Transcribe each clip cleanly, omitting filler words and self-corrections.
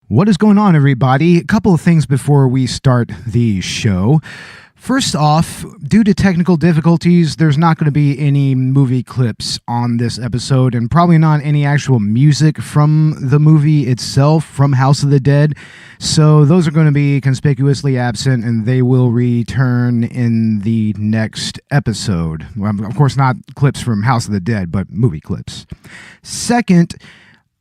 What is going on, everybody? A couple of things before we start the show. First off, due to technical difficulties, there's not going to be any movie clips on this episode, and probably not any actual music from the movie itself, from House of the Dead. So those are going to be conspicuously absent, and they will return in the next episode. Well, of course, not clips from House of the Dead, but movie clips. Second,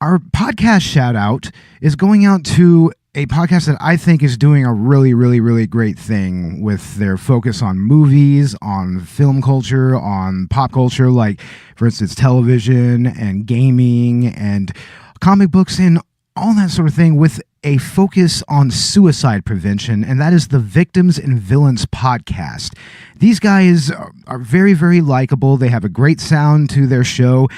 our podcast shout out is going out to a podcast that I think is doing a really, really, really great thing with their focus on movies, on film culture, on pop culture, like, for instance, television and gaming and comic books and all that sort of thing, with a focus on suicide prevention, and that is the Victims and Villains podcast. These guys are very, very likable. They have a great sound to their show,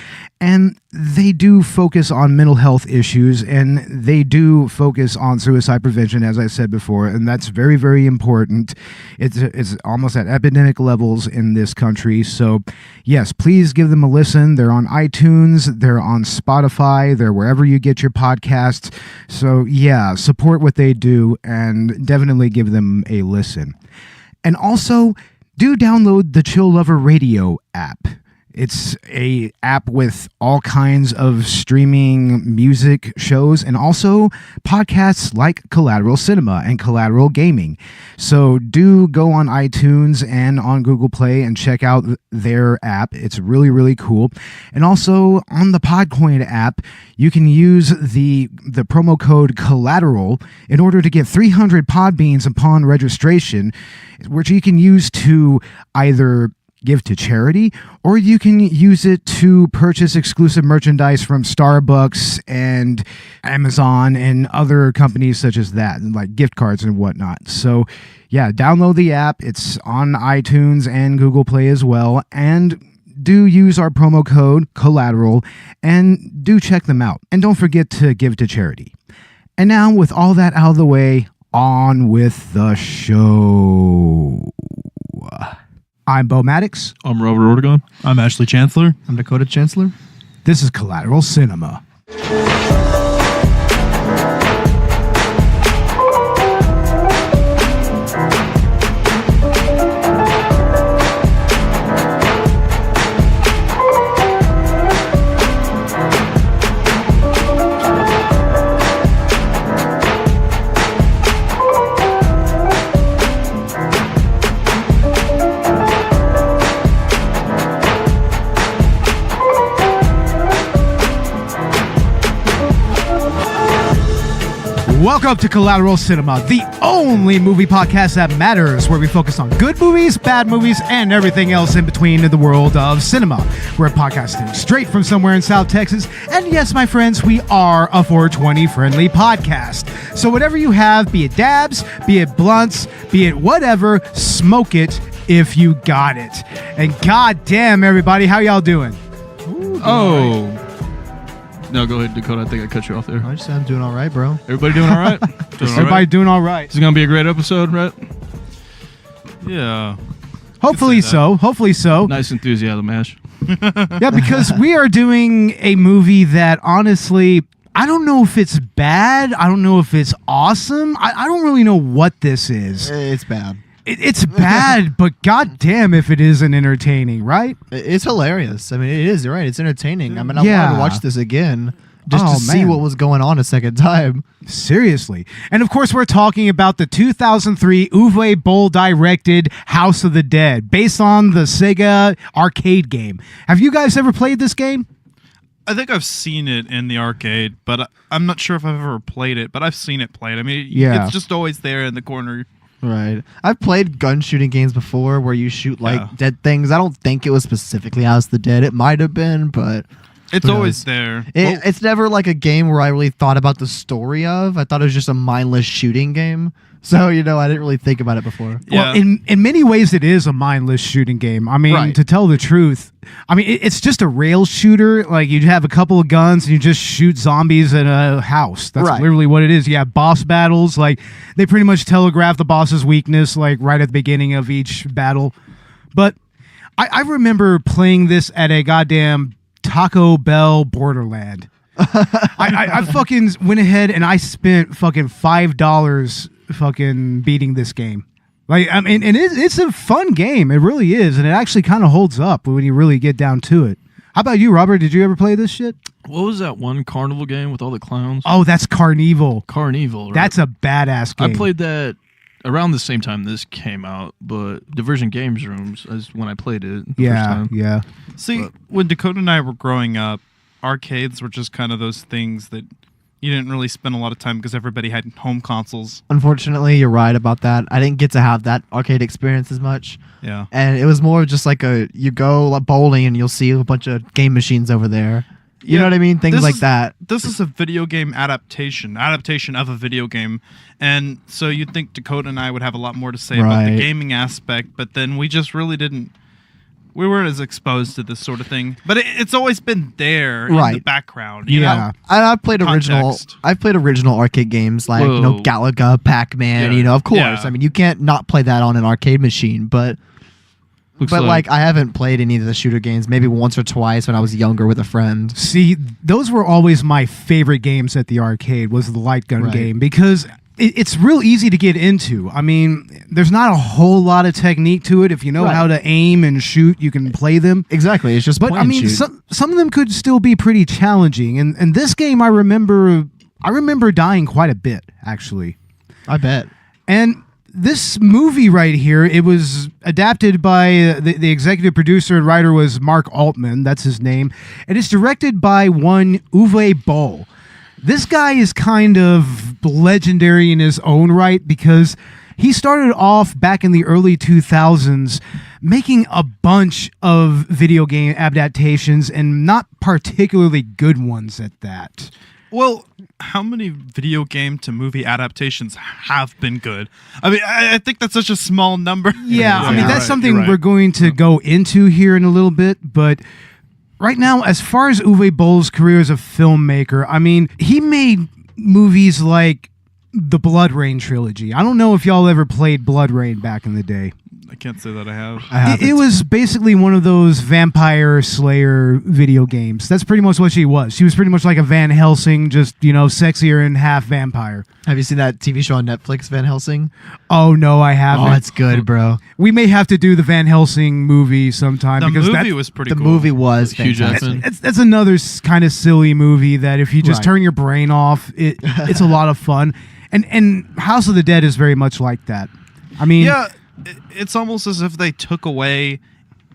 and they do focus on mental health issues, and they do focus on suicide prevention, as I said before, and that's very, very important. It's almost at epidemic levels in this country, so yes, please give them a listen. They're on iTunes, they're on Spotify, they're wherever you get your podcasts, so yeah, support what they do, and definitely give them a listen. And also, do download the Chill Lover Radio app. It's a app with all kinds of streaming music shows and also podcasts like Collateral Cinema and Collateral Gaming. So do go on iTunes and on Google Play and check out their app. It's really, really cool. And also on the Podcoin app, you can use the promo code Collateral in order to get 300 Podbeans upon registration, which you can use to either give to charity, or you can use it to purchase exclusive merchandise from Starbucks and Amazon and other companies such as that, like gift cards and whatnot. So yeah, download the app. It's on iTunes and Google Play as well. And do use our promo code Collateral and do check them out. And don't forget to give to charity. And now, with all that out of the way, on with the show. I'm Bo Maddox. I'm Robert Ortegon. I'm Ashley Chancellor. I'm Dakota Chancellor. This is Collateral Cinema. Welcome to Collateral Cinema, the only movie podcast that matters, where we focus on good movies, bad movies, and everything else in between in the world of cinema. We're podcasting straight from somewhere in South Texas, and yes, my friends, we are a 420-friendly podcast. So whatever you have, be it dabs, be it blunts, be it whatever, smoke it if you got it. And goddamn, everybody, how y'all doing? Ooh, no, go ahead, Dakota. I think I cut you off there. I just said I'm doing all right, bro. Everybody doing all right? Everybody doing all right. This is going to be a great episode, right? Yeah. Hopefully so. Hopefully so. Nice enthusiasm, Ash. Yeah, because we are doing a movie that, honestly, I don't know if it's bad. I don't know if it's awesome. I don't really know what this is. It's bad. It's bad, but goddamn if it isn't entertaining, right? It's hilarious. I mean, it is. You're right. It's entertaining. I mean, I wanted to watch this again just to see what was going on a second time. Seriously. And of course, we're talking about the 2003 Uwe Boll directed House of the Dead, based on the Sega arcade game. Have you guys ever played this game? I think I've seen it in the arcade, but I'm not sure if I've ever played it, but I've seen it played. I mean, it's just always there in the corner. Right. I've played gun shooting games before where you shoot dead things. I don't think it was specifically House of the Dead. It might have been, but it's always there. It's never like a game where I really thought about the story of. I thought it was just a mindless shooting game. So, I didn't really think about it before. Yeah. Well, in many ways, it is a mindless shooting game. I mean, to tell the truth, it's just a rail shooter. Like, you have a couple of guns and you just shoot zombies in a house. That's literally what it is. You have boss battles. Like, they pretty much telegraph the boss's weakness, like, right at the beginning of each battle. But I remember playing this at a goddamn Taco Bell Borderland. I fucking went ahead and I spent fucking $5 fucking beating this game. Like, I mean, and it's a fun game. It really is, and it actually kind of holds up when you really get down to it. How about you, Robert? Did you ever play this shit? What was that one carnival game with all the clowns? Oh, that's Carnival. Carnival, right? That's a badass game. I played that around the same time this came out, but Diversion Games Rooms is when I played it the first time. Yeah. See, when Dakota and I were growing up, arcades were just kind of those things that you didn't really spend a lot of time because everybody had home consoles. Unfortunately, you're right about that. I didn't get to have that arcade experience as much. Yeah. And it was more just like you go bowling and you'll see a bunch of game machines over there. You know what I mean? Things like that. This is a video game adaptation of a video game. And so you'd think Dakota and I would have a lot more to say about the gaming aspect, but then we just really didn't. We weren't as exposed to this sort of thing. But it's always been there in the background. You know? And I've played original arcade games like Galaga, Pac-Man, of course. Yeah. I mean, you can't not play that on an arcade machine, but like I haven't played any of the shooter games, maybe once or twice when I was younger with a friend. See, those were always my favorite games at the arcade, was the light gun game, because it's real easy to get into. I mean, there's not a whole lot of technique to it. If you know how to aim and shoot, you can play them. Exactly. It's just but point I mean, and shoot. some of them could still be pretty challenging. And this game, I remember dying quite a bit, actually. I bet. And this movie right here, it was adapted by the executive producer and writer was Mark Altman. That's his name. And it's directed by one Uwe Boll. This guy is kind of legendary in his own right because he started off back in the early 2000s making a bunch of video game adaptations and not particularly good ones at that. Well, how many video game to movie adaptations have been good? I mean, I think that's such a small number. Yeah, I mean, that's something we're going to go into here in a little bit, but right now, as far as Uwe Boll's career as a filmmaker, I mean, he made movies like the Blood Rain trilogy. I don't know if y'all ever played Blood Rain back in the day. I can't say that I have. It was basically one of those vampire slayer video games. That's pretty much what she was. She was pretty much like a Van Helsing, just, sexier and half vampire. Have you seen that TV show on Netflix, Van Helsing? Oh, no, I haven't. Oh, it's good, bro. We may have to do the Van Helsing movie sometime. The movie was pretty cool. The movie was Hugh fantastic. Jackman. That's another kind of silly movie that if you just turn your brain off, it's a lot of fun. And House of the Dead is very much like that. I mean... Yeah, it's almost as if they took away...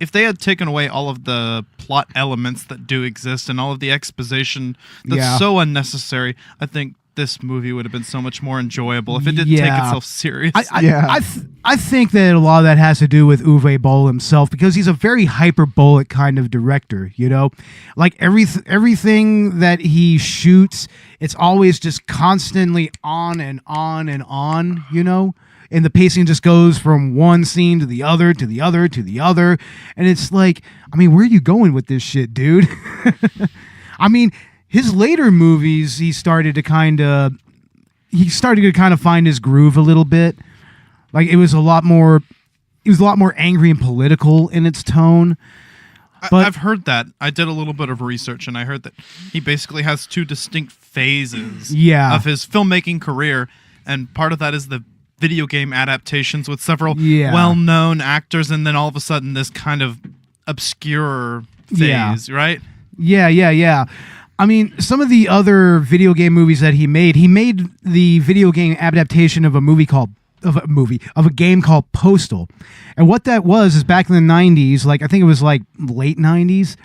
If they had taken away all of the plot elements that do exist and all of the exposition that's so unnecessary, I think this movie would have been so much more enjoyable if it didn't take itself serious. I think that a lot of that has to do with Uwe Boll himself because he's a very hyperbolic kind of director, Like everything that he shoots, it's always just constantly on and on and on, And the pacing just goes from one scene to the other, to the other, to the other. And it's like, I mean, where are you going with this shit, dude? I mean, his later movies, he started to kind of find his groove a little bit. Like it was a lot more angry and political in its tone. But I've heard that. I did a little bit of research and I heard that he basically has two distinct phases of his filmmaking career. And part of that is the video game adaptations with several well-known actors, and then all of a sudden this kind of obscure phase, right? Yeah. I mean, some of the other video game movies that he made the video game adaptation of a game called Postal. And what that was is back in the 90s, like I think it was like late 90s.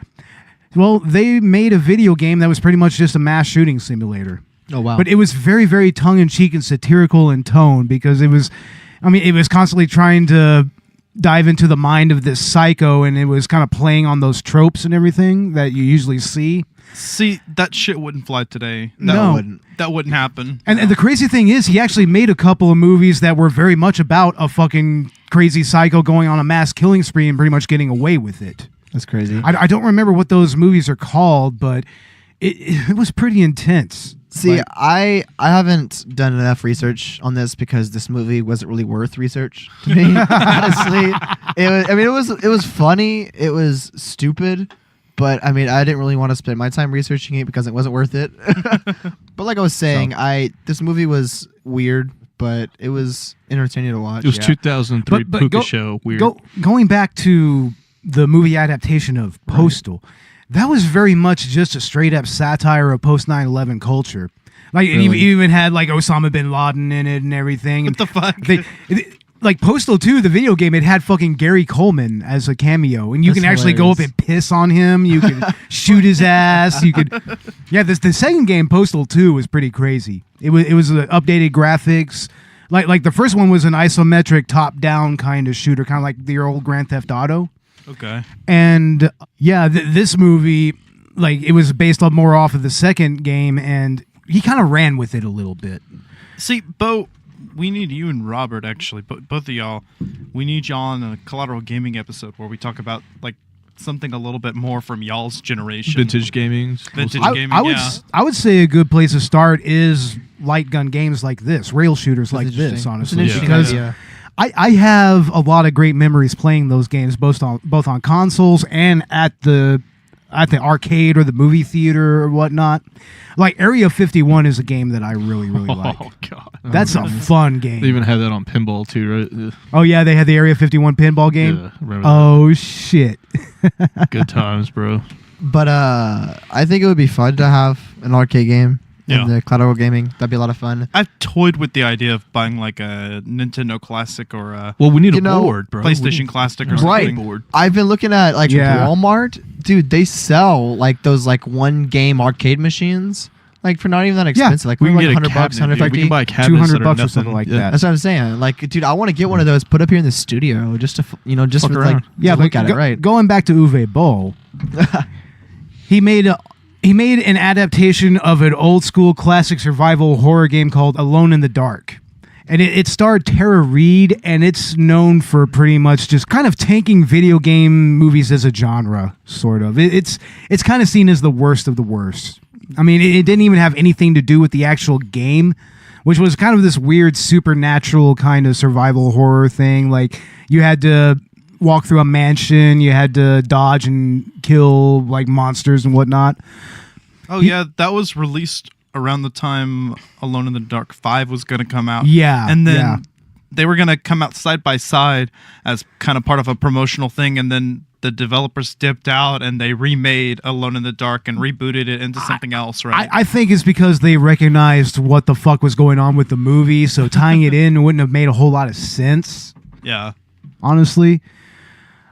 Well, they made a video game that was pretty much just a mass shooting simulator. Oh, wow. But it was very, very tongue-in-cheek and satirical in tone because it was constantly trying to dive into the mind of this psycho, and it was kind of playing on those tropes and everything that you usually see. See, that shit wouldn't fly today. That wouldn't happen. And the crazy thing is, he actually made a couple of movies that were very much about a fucking crazy psycho going on a mass killing spree and pretty much getting away with it. That's crazy. I don't remember what those movies are called, but it was pretty intense. See, I haven't done enough research on this because this movie wasn't really worth research to me. Honestly, it was funny. It was stupid, But I mean, I didn't really want to spend my time researching it because it wasn't worth it. But like I was saying, this movie was weird, but it was entertaining to watch. It was 2003 Puka show. Weird. Going back to the movie adaptation of Postal, that was very much just a straight up satire of post 9/11 culture. Like, and he even had like Osama bin Laden in it and everything. What the fuck? Like Postal 2, the video game, it had fucking Gary Coleman as a cameo, and you can actually go up and piss on him. You can shoot his ass. You could, the second game, Postal 2, was pretty crazy. It was updated graphics. Like the first one was an isometric top-down kind of shooter, kind of like the old Grand Theft Auto. Okay. And this movie, like, it was based on more off of the second game, and he kind of ran with it a little bit. See, Bo, we need you and Robert, actually, both of y'all. We need y'all on a Collateral Gaming episode where we talk about like something a little bit more from y'all's generation. Vintage gaming. I would say a good place to start is light gun games like this, rail shooters like this, honestly. Because I have a lot of great memories playing those games, both on consoles and at the arcade or the movie theater or whatnot. Like Area 51 is a game that I really like. Oh god, that's a fun game. They even had that on pinball too, right? Oh yeah, they had the Area 51 pinball game. Yeah, remember that. Shit. Good times, bro. But I think it would be fun to have an arcade game in the Collateral Gaming. That'd be a lot of fun. I've toyed with the idea of buying like a Nintendo Classic or a we need a board, bro. PlayStation Classic or something. Right. I've been looking at like Walmart. Dude, they sell like those like one game arcade machines. Like for not even that expensive. Like we can get like $100, $150. We can buy cabinets $200 or something like that. That's what I'm saying. Like, dude, I want to get one of those, put up here in the studio, just to just Fuck with, around. like look at it. Right. Going back to Uwe Boll, he made an adaptation of an old school classic survival horror game called Alone in the Dark. And it starred Tara Reid, and it's known for pretty much just kind of tanking video game movies as a genre, sort of. It's kind of seen as the worst of the worst. I mean, it didn't even have anything to do with the actual game, which was kind of this weird supernatural kind of survival horror thing. Like, you had to walk through a mansion, you had to dodge and kill like monsters and whatnot. Oh yeah, that was released around the time Alone in the Dark 5 was going to come out. Yeah. And then they were going to come out side by side as kind of part of a promotional thing, and then the developers dipped out and they remade Alone in the Dark and rebooted it into something else, right? I think it's because they recognized what the fuck was going on with the movie, so tying it in wouldn't have made a whole lot of sense. Yeah. Honestly.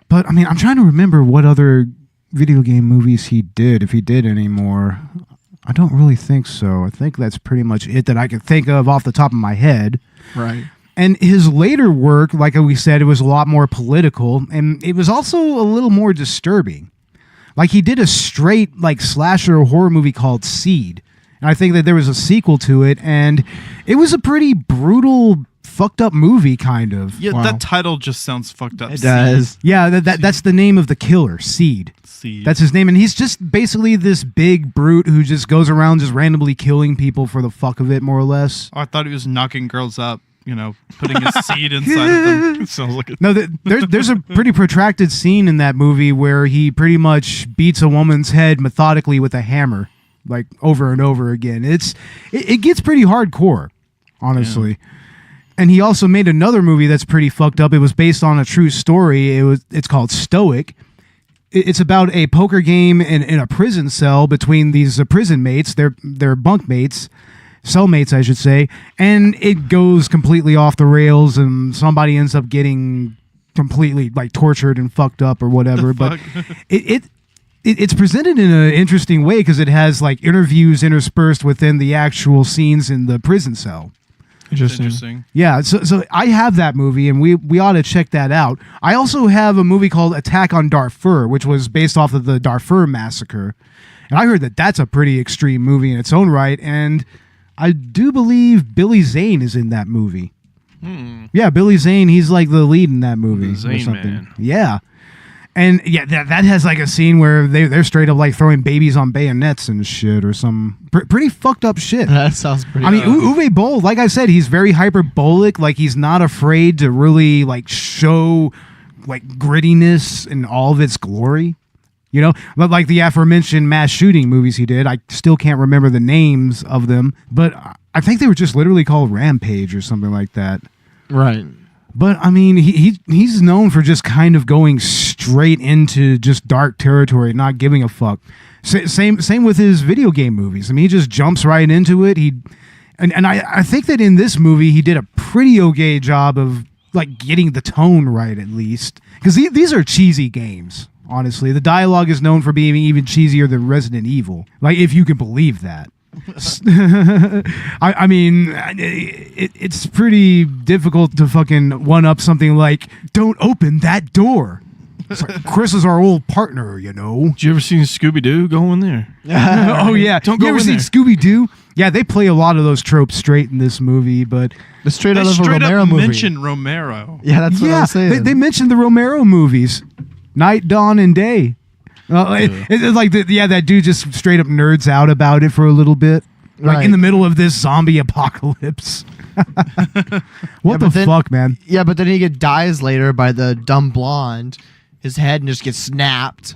But, I mean, I'm trying to remember what other video game movies he did, if he did any more. I don't really think so. I think that's pretty much it that I can think of off the top of my head. Right. And his later work, like we said, it was a lot more political, and it was also a little more disturbing. Like, he did a straight, like, slasher horror movie called Seed. And I think that there was a sequel to it, and it was a pretty brutal, fucked up movie, kind of. Yeah, that title just sounds fucked up. It does. Yeah, that's the name of the killer, Seed. That's his name, and he's just basically this big brute who just goes around just randomly killing people for the fuck of it, more or less. Oh, I thought he was knocking girls up, putting his seed inside of them. It sounds like it. No, there's a pretty protracted scene in that movie where he pretty much beats a woman's head methodically with a hammer, like over and over again. It gets pretty hardcore, honestly. Yeah. And he also made another movie that's pretty fucked up. It was based on a true story. It's called Stoic. It's about a poker game in a prison cell between these prison mates. They're bunk mates, cellmates, I should say. And it goes completely off the rails, and somebody ends up getting completely like tortured and fucked up or whatever. But it's presented in an interesting way because it has like interviews interspersed within the actual scenes in the prison cell. Interesting. Yeah, so I have that movie, and we ought to check that out. I also have a movie called Attack on Darfur, which was based off of the Darfur massacre. And I heard that that's a pretty extreme movie in its own right, and I do believe Billy Zane is in that movie. Yeah, Billy Zane, he's like the lead in that movie. The Zane Man. Yeah. And yeah, that has like a scene where they're straight up like throwing babies on bayonets and shit or some pretty fucked up shit. That sounds pretty. I mean, Uwe Boll, like I said, he's very hyperbolic. Like, he's not afraid to really like show like grittiness in all of its glory. You know, like the aforementioned mass shooting movies he did. I still can't remember the names of them, but I think they were just literally called Rampage or something like that. Right. But I mean, he's known for just kind of going straight into just dark territory, not giving a fuck. Same with his video game movies. I mean, he just jumps right into it. And I think that in this movie he did a pretty okay job of like getting the tone right, at least, because these are cheesy games. Honestly, the dialogue is known for being even cheesier than Resident Evil. Like, if you can believe that. I mean, it's pretty difficult to fucking one-up something like, don't open that door. It's like, Chris is our old partner, you know. Did you ever see Scooby-Doo? Go in there. Oh, yeah. Don't go you ever in seen there. Scooby-Doo? Yeah, they play a lot of those tropes straight in this movie, but... The straight They out of a straight Romero up movie. mention Romero. Yeah, that's what I was saying. They mentioned the Romero movies. Night, Dawn, and Day. It's like, that dude just straight up nerds out about it for a little bit. Like, in the middle of this zombie apocalypse. What the fuck, man? Yeah, but then he dies later by the dumb blonde. His head just gets snapped.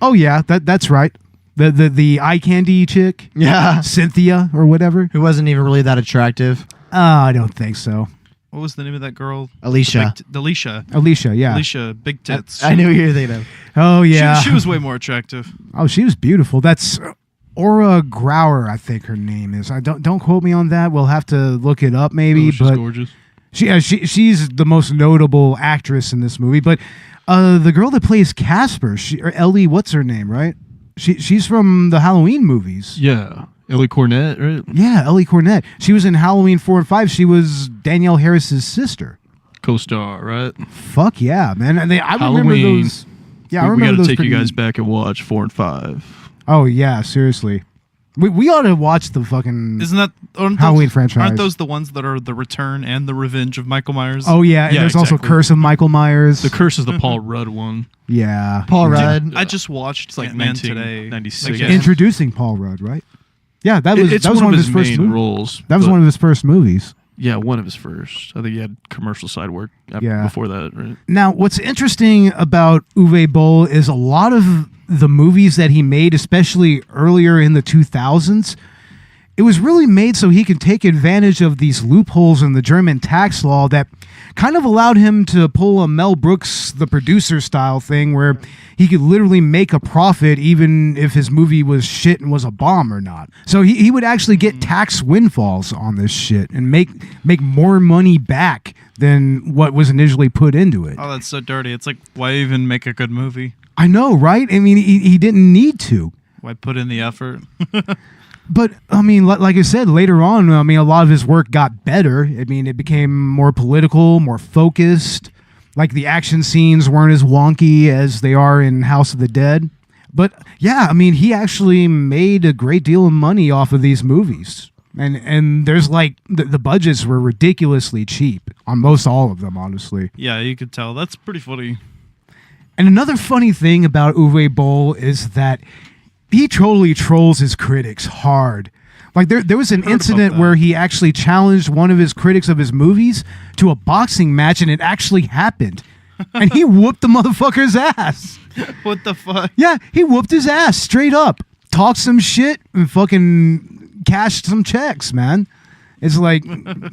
Oh, yeah, that's right. The eye candy chick? Yeah. Cynthia or whatever? Who wasn't even really that attractive. I don't think so. What was the name of that girl? Alicia. Alicia. Alicia, yeah. Alicia, big tits. I knew what you were thinking of. Oh, yeah. She was way more attractive. Oh, she was beautiful. That's Aura Grauer, I think her name is. I don't quote me on that. We'll have to look it up maybe. She's but gorgeous. She's the most notable actress in this movie. But the girl that plays Casper, or Ellie, what's her name, right? She's from the Halloween movies. Yeah. Ellie Cornett, right? Yeah, Ellie Cornett. She was in Halloween 4 and 5. She was Danielle Harris's sister. Co-star, right? Fuck yeah, man. I remember Halloween. those. Yeah, I we remember got those. to take you guys back and watch 4 and 5. Oh yeah, seriously. We ought to watch the fucking Isn't that Halloween franchise. Aren't those the ones that are the return and the revenge of Michael Myers? Oh yeah, and Yeah, there's also exactly. Curse of Michael Myers. The Curse is the Paul Rudd one. Yeah. Paul yeah. Rudd. I just watched It's like Ant-Man today. 1996. Again. Introducing Paul Rudd, right? Yeah, that was It's that was one one of of his first main movies. roles. That was but- one of his first movies. Yeah, one of his first. I think he had commercial side work Yeah. before that, right? Now, what's interesting about Uwe Boll is a lot of the movies that he made, especially earlier in the 2000s, it was really made so he could take advantage of these loopholes in the German tax law that kind of allowed him to pull a Mel Brooks, the producer style thing, where he could literally make a profit even if his movie was shit and was a bomb or not. So he would actually get tax windfalls on this shit and make more money back than what was initially put into it. Oh, that's so dirty. It's like, why even make a good movie? I know, right? I mean, he didn't need to. Why put in the effort? But, I mean, like I said, later on, I mean, a lot of his work got better. I mean, it became more political, more focused. Like, the action scenes weren't as wonky as they are in House of the Dead. But, yeah, I mean, he actually made a great deal of money off of these movies. And there's, like, the budgets were ridiculously cheap on most all of them, honestly. Yeah, you could tell. That's pretty funny. And another funny thing about Uwe Boll is that he totally trolls his critics hard. Like there was an incident where he actually challenged one of his critics of his movies to a boxing match, and it actually happened. And he whooped the motherfucker's ass. What the fuck? Yeah, he whooped his ass straight up. Talked some shit and fucking cashed some checks, man. It's like,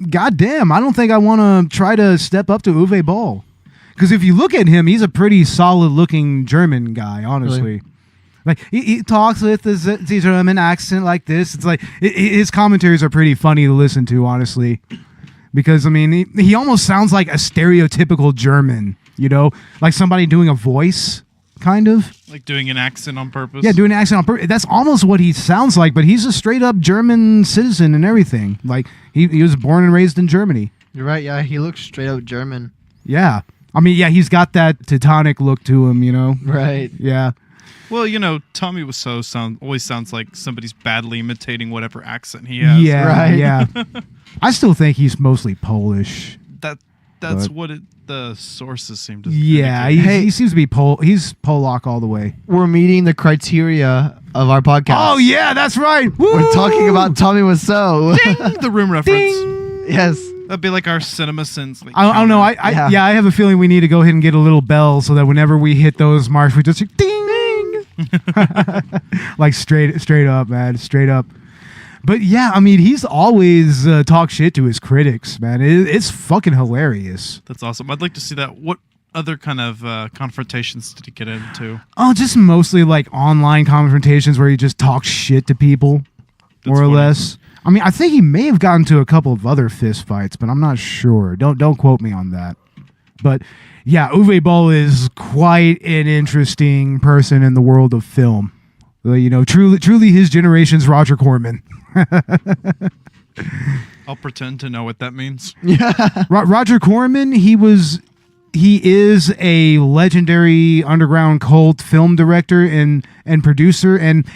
goddamn, I don't think I want to try to step up to Uwe Boll. Because if you look at him, he's a pretty solid-looking German guy, honestly. Really? Like he talks with the German accent like this. It's like his commentaries are pretty funny to listen to, honestly. Because I mean, he almost sounds like a stereotypical German, you know, like somebody doing a voice, kind of. Like doing an accent on purpose? Yeah, doing an accent on purpose. That's almost what he sounds like. But he's a straight up German citizen and everything. Like he was born and raised in Germany. You're right. Yeah, he looks straight up German. Yeah, I mean, yeah, he's got that Teutonic look to him, you know. Right. Yeah. Well, you know, Tommy Wiseau always sounds like somebody's badly imitating whatever accent he has. Yeah, Right. yeah. I still think he's mostly Polish. That's But- what the sources seem to Yeah, indicate. he seems to be He's Polak all the way. We're meeting the criteria of our podcast. Oh yeah, that's right. We're talking about Tommy Wiseau. Ding! The room reference. Ding. Yes. That'd be like our CinemaSins. Like, I don't know. Yeah. I have a feeling we need to go ahead and get a little bell so that whenever we hit those marks, we just ding, ding. Like straight up, man, straight up. But yeah, I mean, he's always talked shit to his critics, man. It's fucking hilarious. That's awesome. I'd like to see that. What other kind of confrontations did he get into? Oh, just mostly like online confrontations where he just talks shit to people, more or less. I mean, I think he may have gotten to a couple of other fist fights, but I'm not sure. Don't quote me on that. But yeah, Uwe Boll is quite an interesting person in the world of film. You know, truly his generation's Roger Corman. I'll pretend to know what that means. Yeah. Roger Corman, he is a legendary underground cult film director and producer, and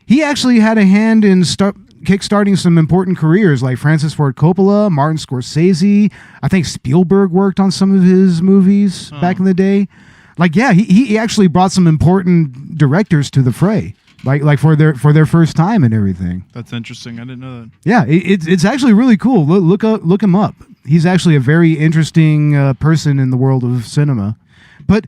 he actually had a hand in kickstarting some important careers like Francis Ford Coppola, Martin Scorsese. I think Spielberg worked on some of his movies back in the day. Like, yeah, he actually brought some important directors to the fray. Like for their first time and everything. That's interesting. I didn't know that. Yeah, it's actually really cool. Look him up. He's actually a very interesting person in the world of cinema. But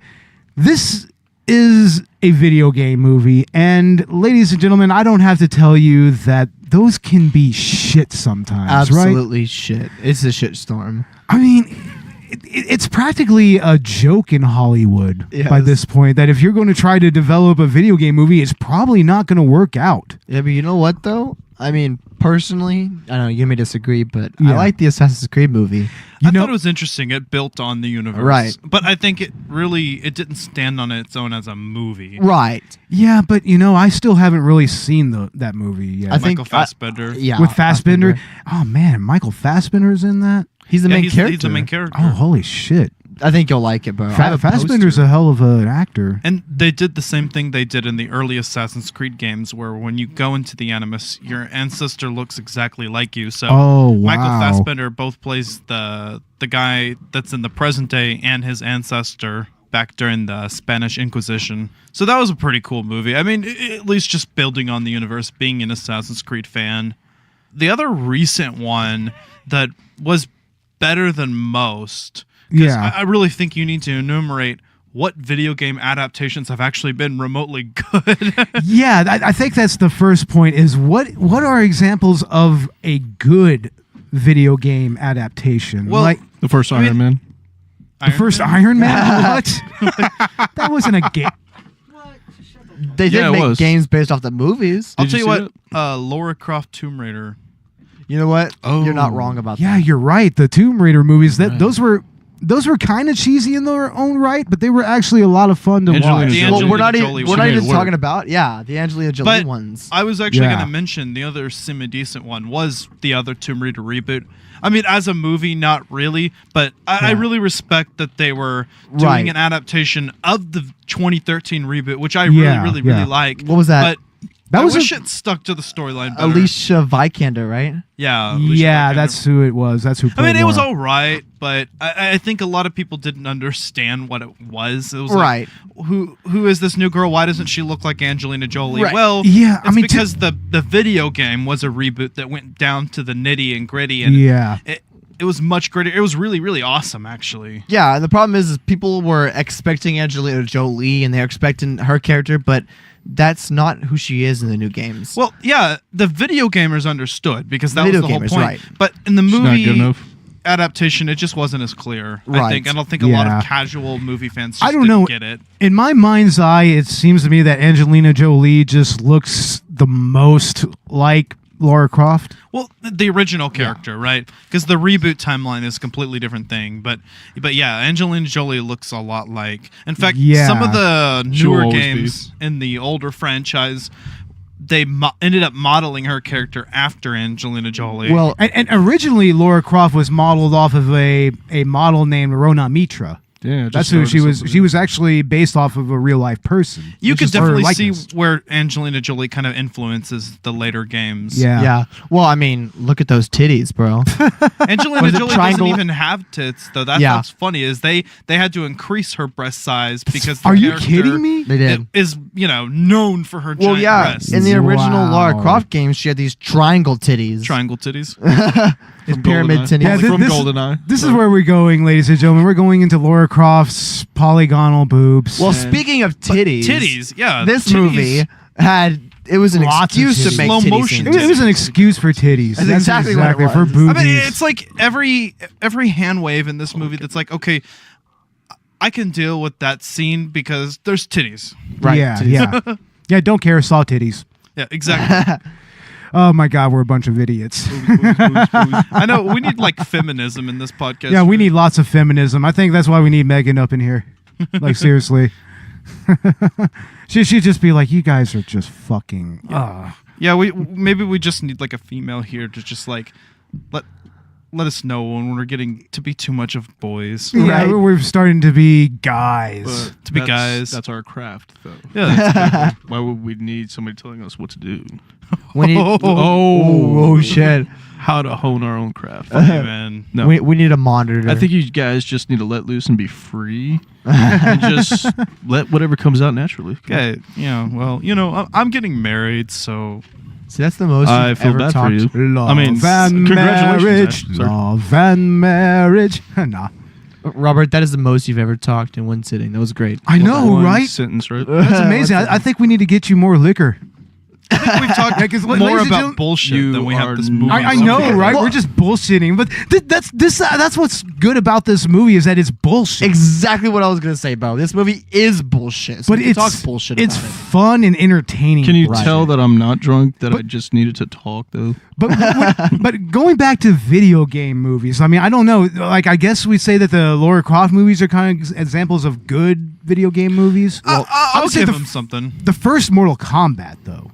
this is a video game movie, and ladies and gentlemen, I don't have to tell you that those can be shit sometimes. Absolutely right? Shit. It's a shit storm. I mean, it's practically a joke in Hollywood by this point, that if you're going to try to develop a video game movie, it's probably not going to work out. Yeah, but you know what, though? I mean, personally, I know you may disagree, but I like the Assassin's Creed movie. I thought it was interesting. It built on the universe. Right. But I think it didn't stand on its own as a movie. Right. Yeah, but you know, I still haven't really seen that movie yet. I think Michael Fassbender. With Fassbender. Oh man, Michael Fassbender's in that? He's the main character. He's the main character. Oh, holy shit. I think you'll like it, bro. Fassbender's a hell of an actor. And they did the same thing they did in the early Assassin's Creed games, where when you go into the Animus, your ancestor looks exactly like you. So Michael Fassbender both plays the guy that's in the present day and his ancestor back during the Spanish Inquisition. So that was a pretty cool movie. I mean, at least just building on the universe, being an Assassin's Creed fan. The other recent one that was better than most... Yeah, I really think you need to enumerate what video game adaptations have actually been remotely good. Yeah, I think that's the first point, is what are examples of a good video game adaptation? Well, like the first Iron Man. The first Iron Man? What? That wasn't a game. They did make games based off the movies. I'll tell you what, Lara Croft Tomb Raider. You know what? You're not wrong about that. Yeah, you're right. The Tomb Raider movies, those were kind of cheesy in their own right, but they were actually a lot of fun to watch. Well, we're not even talking about the Angelina Jolie ones. I was actually going to mention the other semi-decent one was the other Tomb Raider reboot. I mean, as a movie, not really, but I really respect that they were doing an adaptation of the 2013 reboot, which I really like. What was that? But I wish it stuck to the storyline better. Alicia Vikander, right? Yeah. Yeah, that's who it was. That's who played it was Laura. all right, but I think a lot of people didn't understand what it was. It was like, who is this new girl? Why doesn't she look like Angelina Jolie? Right. Well, yeah, it's because the video game was a reboot that went down to the nitty and gritty, and it was much greater. It was really, really awesome, actually. Yeah, and the problem is people were expecting Angelina Jolie, and they're expecting her character, but that's not who she is in the new games. Well, yeah, the video gamers understood because that was the whole point. Right. But in the movie adaptation, it just wasn't as clear. I don't think a lot of casual movie fans just didn't get it. In my mind's eye, it seems to me that Angelina Jolie just looks the most like Lara Croft. Well, the original character, right? Because the reboot timeline is a completely different thing. But yeah, Angelina Jolie looks a lot like. In fact, some of the newer games in the older franchise, they ended up modeling her character after Angelina Jolie. Well, and originally Lara Croft was modeled off of a model named Rona Mitra. Yeah, that's who she was. She was actually based off of a real life person. You could definitely see where Angelina Jolie kind of influences the later games. Yeah. Well, I mean, look at those titties, bro. Angelina Jolie doesn't even have tits, though. That's what's funny is they had to increase her breast size because the you kidding me? They did. Is known for her giant breasts. In the original Lara Croft games, she had these triangle titties. Triangle titties. His pyramid GoldenEye. titties. From GoldenEye. This is where we're going, ladies and gentlemen. We're going into Lara Croft's polygonal boobs. Well, And- speaking of titties, this titties. movie it was an Lots of excuse to titties. make Slow titty motion scenes. it was an excuse for titties. That's exactly what it was. for boobies. I mean, it's like every hand wave in this movie that's like, okay, I can deal with that scene because there's titties. Right. Yeah, titties. yeah. Yeah, don't care, saw titties. Yeah, exactly. Oh my God, we're a bunch of idiots. I know we need like feminism in this podcast. Yeah, we need lots of feminism. I think that's why we need Megan up in here. Like, seriously. She'd just be like, you guys are just fucking... Yeah, maybe we just need like a female here to just like let us know when we're getting to be too much of boys. Yeah, Right. we're starting to be guys. To be guys. That's our craft, though. Yeah. Why would we need somebody telling us what to do? We need, oh shit. How to hone our own craft. Hey, man. No. We need a monitor. I think you guys just need to let loose and be free, and just let whatever comes out naturally. Okay. Yeah. Well, I'm getting married, so See, that's the most I you've feel ever bad talked. for you. Love I mean, and congratulations, marriage. Ash. Sorry. Love and marriage. Nah. Robert, that is the most you've ever talked in one sitting. That was great. I know, One right? Sentence, right? That's amazing. I think we need to get you more liquor. I think we've talked Yeah, 'cause more ladies and about gentlemen- bullshit You than we have are this not- movie. I know, Okay. right? Well- We're just bullshitting, but that's what's good about this movie is that it's bullshit. Exactly what I was gonna say, bro. This movie is bullshit. So But we can it's talk bullshit it's about it. fun and entertaining. Can you Right. tell that I'm not drunk? That I just needed to talk, though. But going back to video game movies, I mean, I don't know. Like, I guess we say that the Lara Croft movies are kind of examples of good video game movies. I I'll would say give the him something. the first Mortal Kombat, though.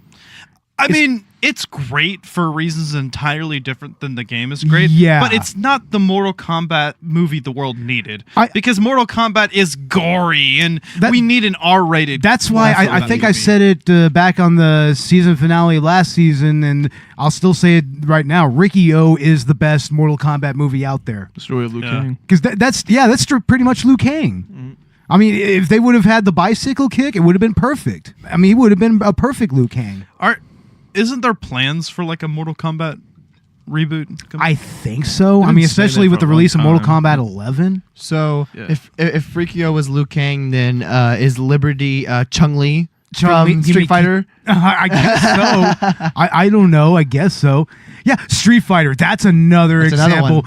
I mean, it's great for reasons entirely different than the game is great. Yeah. But it's not the Mortal Kombat movie the world needed. I- Because Mortal Kombat is gory and That- we need an R-rated. That's why I Kombat think I movie. said it back on the season finale last season, and I'll still say it right now. Ricky O is the best Mortal Kombat movie out there. The story of Liu Yeah. Kang. Because that's pretty much Liu Kang. I mean, if they would have had the bicycle kick, it would have been perfect. I mean, he would have been a perfect Liu Kang. Isn't there plans for like a Mortal Kombat reboot? I think so. I I'd mean, say especially that with for the a long release of Mortal time. Kombat 11. So Yeah. if Freakio was Liu Kang, then is Liberty Chun-Li Chun-Li, from give me Street Fighter? I guess so. I don't know. I guess so. Yeah, Street Fighter. That's another That's another example.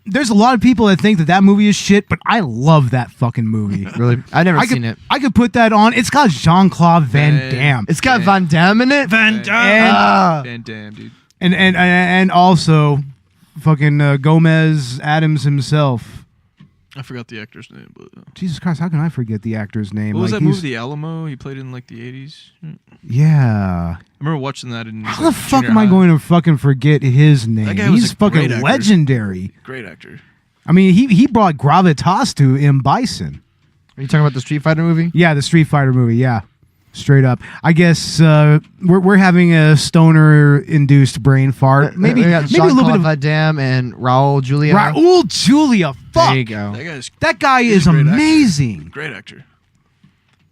There's a lot of people that think that movie is shit, but I love that fucking movie. Really? I've never I seen could, it. I could put that on. It's got Jean-Claude Van Damme. It's got Van Damme in it. Van Damme. And, And damn, dude. and also fucking Gomez Adams himself. I forgot the actor's name, but Jesus Christ, how can I forget the actor's name? what was Like, that he's- movie, The Alamo? He played in like the 80s. I Yeah. remember watching that in. How the fuck am I going to fucking forget his name? That guy was He's a fucking great actor. legendary. Great actor. I mean, he brought gravitas to M. Bison. Are you talking about the Street Fighter movie? Yeah, the Street Fighter movie. Yeah, straight up. I guess we're having a stoner-induced brain fart. Maybe We got maybe a little bit of Van Damme and Raul Julia. Raul Julia. Fuck. There you go. That That guy guy's He's is a great actor. amazing. great actor.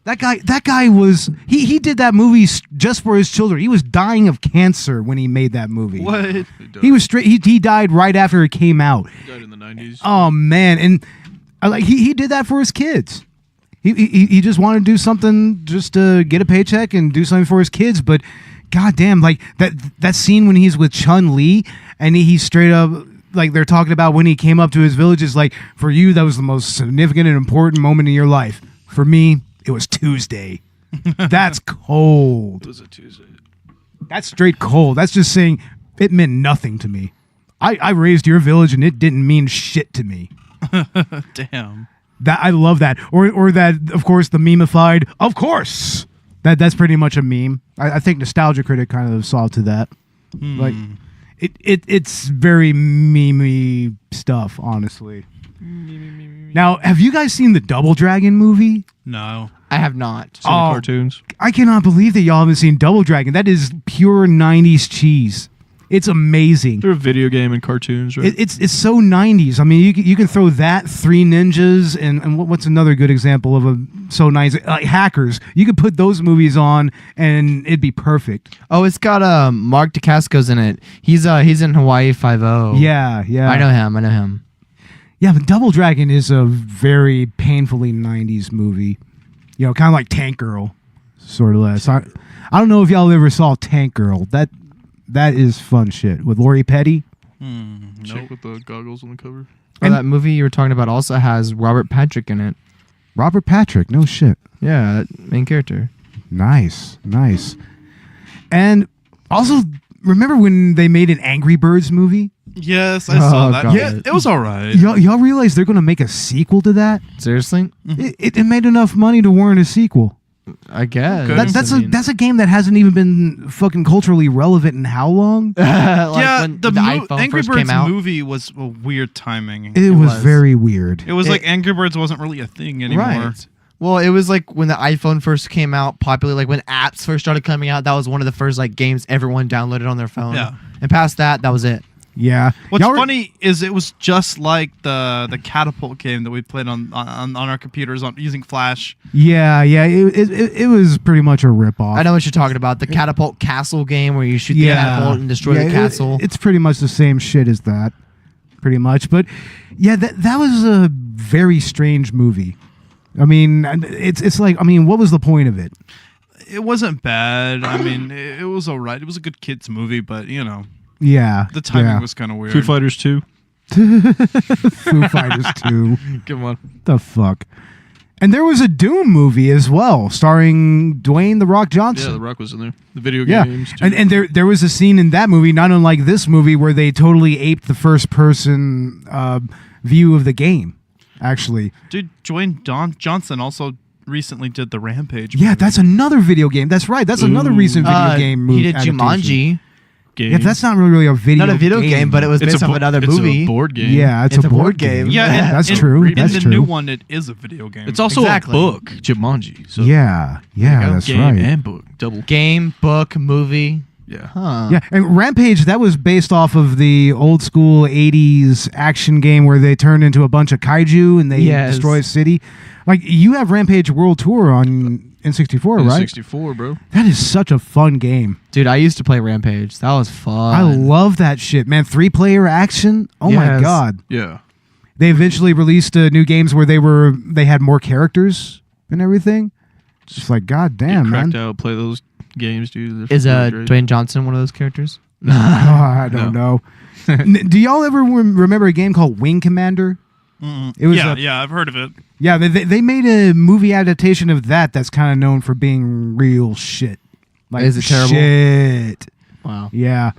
That guy was he did that movie just for his children. He was dying of cancer when he made that movie. What? He was straight. He died right after it came out. He died in the 90s. Oh man, and he did that for his kids. He just wanted to do something just to get a paycheck and do something for his kids. But goddamn, like that scene when he's with Chun-Li and he straight up, like, they're talking about when he came up to his village, is like, for you that was the most significant and important moment in your life. For me, it was Tuesday. That's cold. It was a Tuesday. That's straight cold. That's just saying it meant nothing to me. I raised your village and it didn't mean shit to me. Damn. That I love that, or that, of course, the memeified. Of course, that's pretty much a meme. I think Nostalgia Critic kind of saw to that. Like, it's very memey stuff, honestly. Now, have you guys seen the Double Dragon movie? No. I have not. Some Oh. cartoons. I cannot believe that y'all haven't seen Double Dragon. That is pure '90s cheese. It's amazing. They're a video game and cartoons, right? It's so 90s. I mean, you can throw that, Three Ninjas, and what's another good example of a so 90s? Like Hackers. You could put those movies on, and it'd be perfect. Oh, it's got Mark DeCascos in it. He's in Hawaii Five-0. Yeah. I know him. Yeah, but Double Dragon is a very painfully 90s movie. You know, kind of like Tank Girl, sort of less. I don't know if y'all ever saw Tank Girl. That is fun shit with Lori Petty. Chick with the goggles on the cover. And that movie you were talking about also has Robert Patrick in it. Robert Patrick, no shit. Yeah, main character. Nice. And also, remember when they made an Angry Birds movie? Yes, I saw that. God. Yeah, it was all right. Y'all realize they're going to make a sequel to that? Seriously? It made enough money to warrant a sequel. I guess. Okay. That's a game that hasn't even been fucking culturally relevant in how long? When the iPhone Angry first Birds came out. movie was a weird timing. It was very weird. It was like Angry Birds wasn't really a thing anymore. Right. Well, it was like when the iPhone first came out, popular, like when apps first started coming out, that was one of the first like games everyone downloaded on their phone. Yeah. And past that was it. Yeah. What's funny is it was just like the Catapult game that we played on our computers using Flash. Yeah. It was pretty much a ripoff. I know what you're talking about. The Catapult Castle game where you shoot the catapult and destroy the castle. It's pretty much the same shit as that. Pretty much. But yeah, that was a very strange movie. I mean, it's like, I mean, what was the point of it? It wasn't bad. I mean, it was all right. It was a good kids movie, but you know. Yeah. The timing was kind of weird. Foo Fighters 2. Foo Fighters 2. Come on. The fuck. And there was a Doom movie as well, starring Dwayne "The Rock" Johnson. Yeah, The Rock was in there. The video games. Too. And there was a scene in that movie, not unlike this movie, where they totally aped the first person view of the game. Actually, dude, Dwayne Johnson also recently did the Rampage movie. Yeah, that's another video game. That's right. That's another recent video game movie. He did Jumanji. Game. Yeah, that's not really a video. Not a video game, but it was based off another movie. It's a board game. Yeah, it's a board game. Yeah, that's true. In the new one, it is a video game. It's also a book, Jumanji. So yeah, that's game right. And book, double game, book, movie. Yeah. Huh. Yeah, and Rampage, that was based off of the old school 80s action game where they turned into a bunch of kaiju and they destroy a city. Like, you have Rampage World Tour on N64, right? N64, bro. That is such a fun game. Dude, I used to play Rampage. That was fun. I love that shit, man. 3-player action. Oh my god. Yeah. They eventually released new games where they had more characters and everything. It's just like, god damn, man. Cracked out, play those games, dude. Is Dwayne Johnson one of those characters? I don't know. Do y'all ever remember a game called Wing Commander? It was I've heard of it. Yeah, they made a movie adaptation of that's kind of known for being real shit. Like, is it terrible? Shit. Wow. Yeah.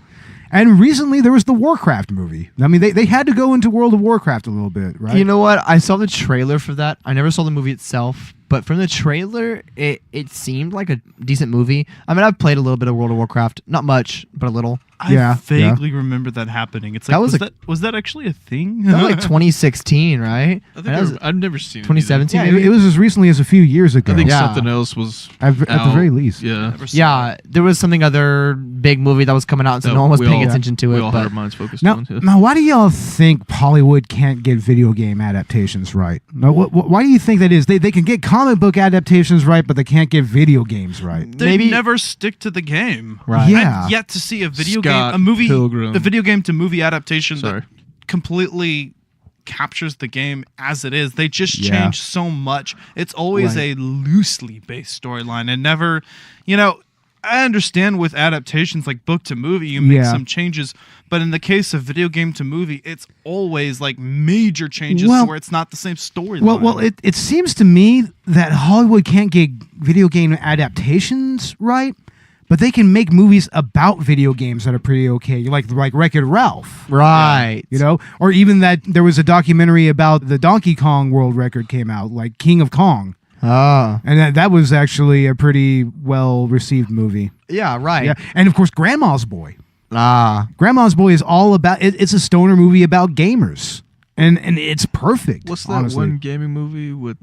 And recently there was the Warcraft movie. I mean, they had to go into World of Warcraft a little bit, right? You know what? I saw the trailer for that. I never saw the movie itself, but from the trailer, it seemed like a decent movie. I mean, I've played a little bit of World of Warcraft. Not much, but a little. I vaguely remember that happening. It's like, was that actually a thing? That was like 2016, right? I think I've never seen it. 2017. Yeah, it was as recently as a few years ago. I think something else was at the very least. Yeah. Yeah, there was something other big movie that was coming out, so no one was paying attention to it. We all had our minds focused on it. Now, why do y'all think Hollywood can't get video game adaptations right? Now, why do you think that is? They can get comic book adaptations right, but they can't get video games right. They never stick to the game. Right. Yeah. I've yet to see a video game, a video game to movie adaptation that completely captures the game as it is. They just change so much. It's always a loosely based storyline and never, I understand with adaptations like book to movie, you make some changes, but in the case of video game to movie, it's always like major changes where it's not the same storyline. Well, it seems to me that Hollywood can't get video game adaptations right, but they can make movies about video games that are pretty okay, like Wreck-It Ralph. Right. Or even that there was a documentary about the Donkey Kong world record came out, like King of Kong. Oh. And that was actually a pretty well-received movie. Yeah, right. Yeah. And, of course, Grandma's Boy. Grandma's Boy is all about... It's a stoner movie about gamers. And it's perfect, What's that honestly. one gaming movie with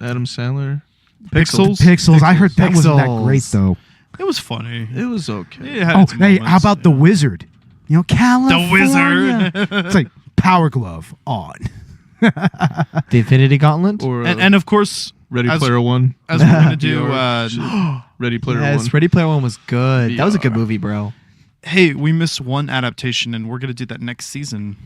Adam Sandler? Pixels. I heard that wasn't that great, though. It was funny. It was okay. It had its moments. How about The Wizard? California. The wizard. It's like Power Glove on. The Infinity Gauntlet. Or and of course, Ready Player One. as we're going to do... Ready Player One. Yes, Ready Player One was good. That was a good VR. movie, bro. Hey, we missed one adaptation, and we're going to do that next season.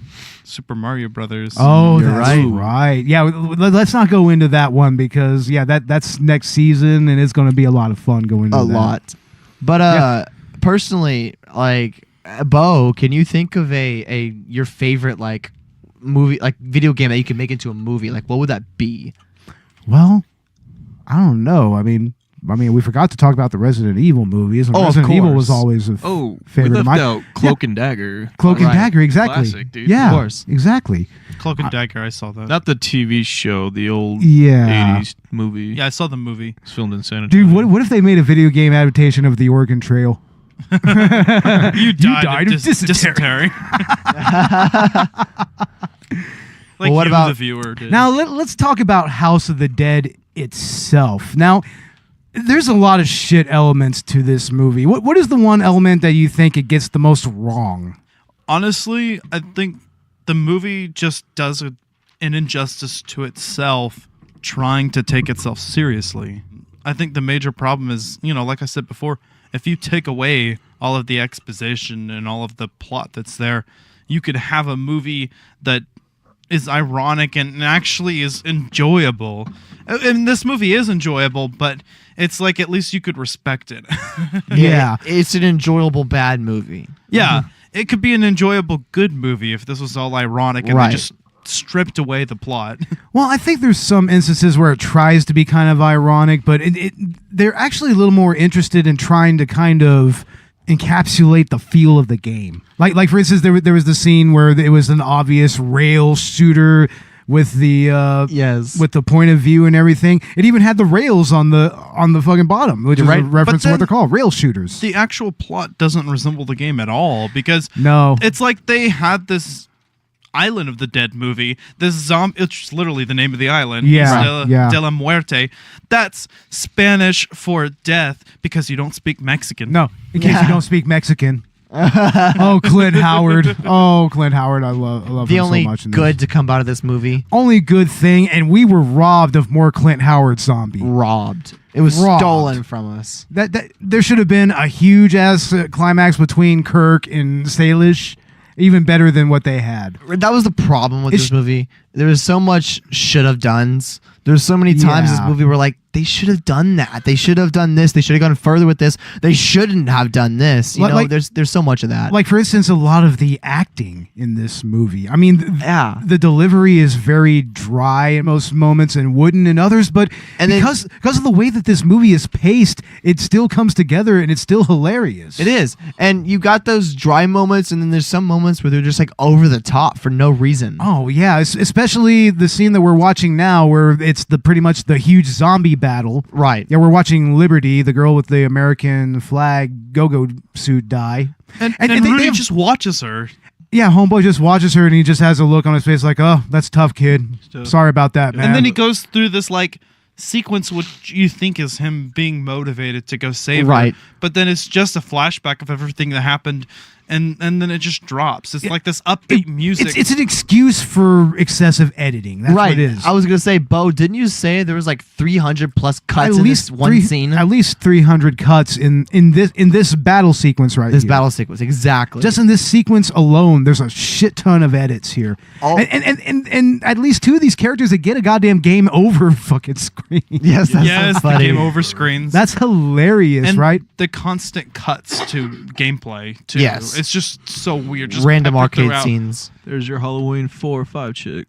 Super Mario Brothers. Oh, You're that's right. right. Yeah, let's not go into that one because that's next season, and it's going to be a lot of fun going into A that. lot. But personally, like, Bo, can you think of a your favorite like movie, like video game that you can make into a movie? Like, what would that be? Well, I don't know. I mean, we forgot to talk about the Resident Evil movies. And Oh, of Resident Evil course. was always a Oh, favorite we of left mine. out Cloak and Dagger. Cloak and Right. Dagger, exactly. Classic, dude. Yeah, Of course. exactly. Cloak and Dagger, I saw that. Not the TV show, the old Yeah. 80s movie. Yeah, I saw the movie. It's filmed in San Dude, Antonio. what if they made a video game adaptation of the Oregon Trail? You died of of dysentery. dysentery. Like Well, what you, about- the viewer, did. Now let's talk about House of the Dead itself. Now, there's a lot of shit elements to this movie. What is the one element that you think it gets the most wrong? Honestly, I think the movie just does an injustice to itself trying to take itself seriously. I think the major problem is, like I said before, if you take away all of the exposition and all of the plot that's there, you could have a movie that is ironic and actually is enjoyable. And this movie is enjoyable, but it's like at least you could respect it. Yeah. It's an enjoyable bad movie. Yeah, it could be an enjoyable good movie if this was all ironic and Right. they just stripped away the plot. Well, I think there's some instances where it tries to be kind of ironic, but they're actually a little more interested in trying to kind of encapsulate the feel of the game. Like for instance, there was the scene where it was an obvious rail shooter with the Yes. with the point of view and everything. It even had the rails on the fucking bottom, which is Right. a reference to But what they're then- called, rail shooters. The actual plot doesn't resemble the game at all because No. it's like they had this Island of the Dead movie. This zombie, it's literally the name of the island. Yeah, Isla yeah. de la Muerte. That's Spanish for death because you don't speak Mexican. No, in case Yeah. you don't speak Mexican. Oh, Clint Howard. Oh, Clint Howard. I love The him only so much. In good this. to come out of this movie, Only good thing, and we were robbed of more Clint Howard zombie. robbed. It was Robbed. stolen from us. That there should have been a huge ass climax between Kirk and Salish, even better than what they had. That was the problem with It's- this movie. There was so much should have dones. There's so many times Yeah. this movie where like they should have done that. They should have done this. They should have gone further with this. They shouldn't have done this. You know, Like- there's so much of that. Like for instance, a lot of the acting in this movie. I mean, Yeah. the delivery is very dry at most moments and wooden in others, but And then- because of the way that this movie is paced, it still comes together and it's still hilarious. It is. And you got those dry moments, and then there's some moments where they're just like over the top for no reason. Oh yeah, especially the scene that we're watching now, where it's pretty much the huge zombie battle. Right. Yeah, we're watching Liberty, the girl with the American flag go-go suit, die. And they Rudy have- just watches her. Yeah, homeboy just watches her and he just has a look on his face like, "Oh, that's tough, kid. tough." Sorry about that, man." And then he goes through this like sequence which you think is him being motivated to go save Right. her. But then it's just a flashback of everything that happened and then it just drops. It's like this upbeat music. It's an excuse for excessive editing. That's right. what it is. I was gonna say, Bo, didn't you say there was like 300 plus cuts in this one scene? At least 300 cuts in this battle sequence right This here. battle sequence, exactly. Just in this sequence alone, there's a shit ton of edits here. Oh. And at least two of these characters that get a goddamn game over fucking screen. yes, that's yes, so the funny. game over screens. That's hilarious, and right? the constant cuts to gameplay too. Yes. It's just so weird. Just Random peppered arcade throughout. scenes. There's your Halloween 4 or 5 chick.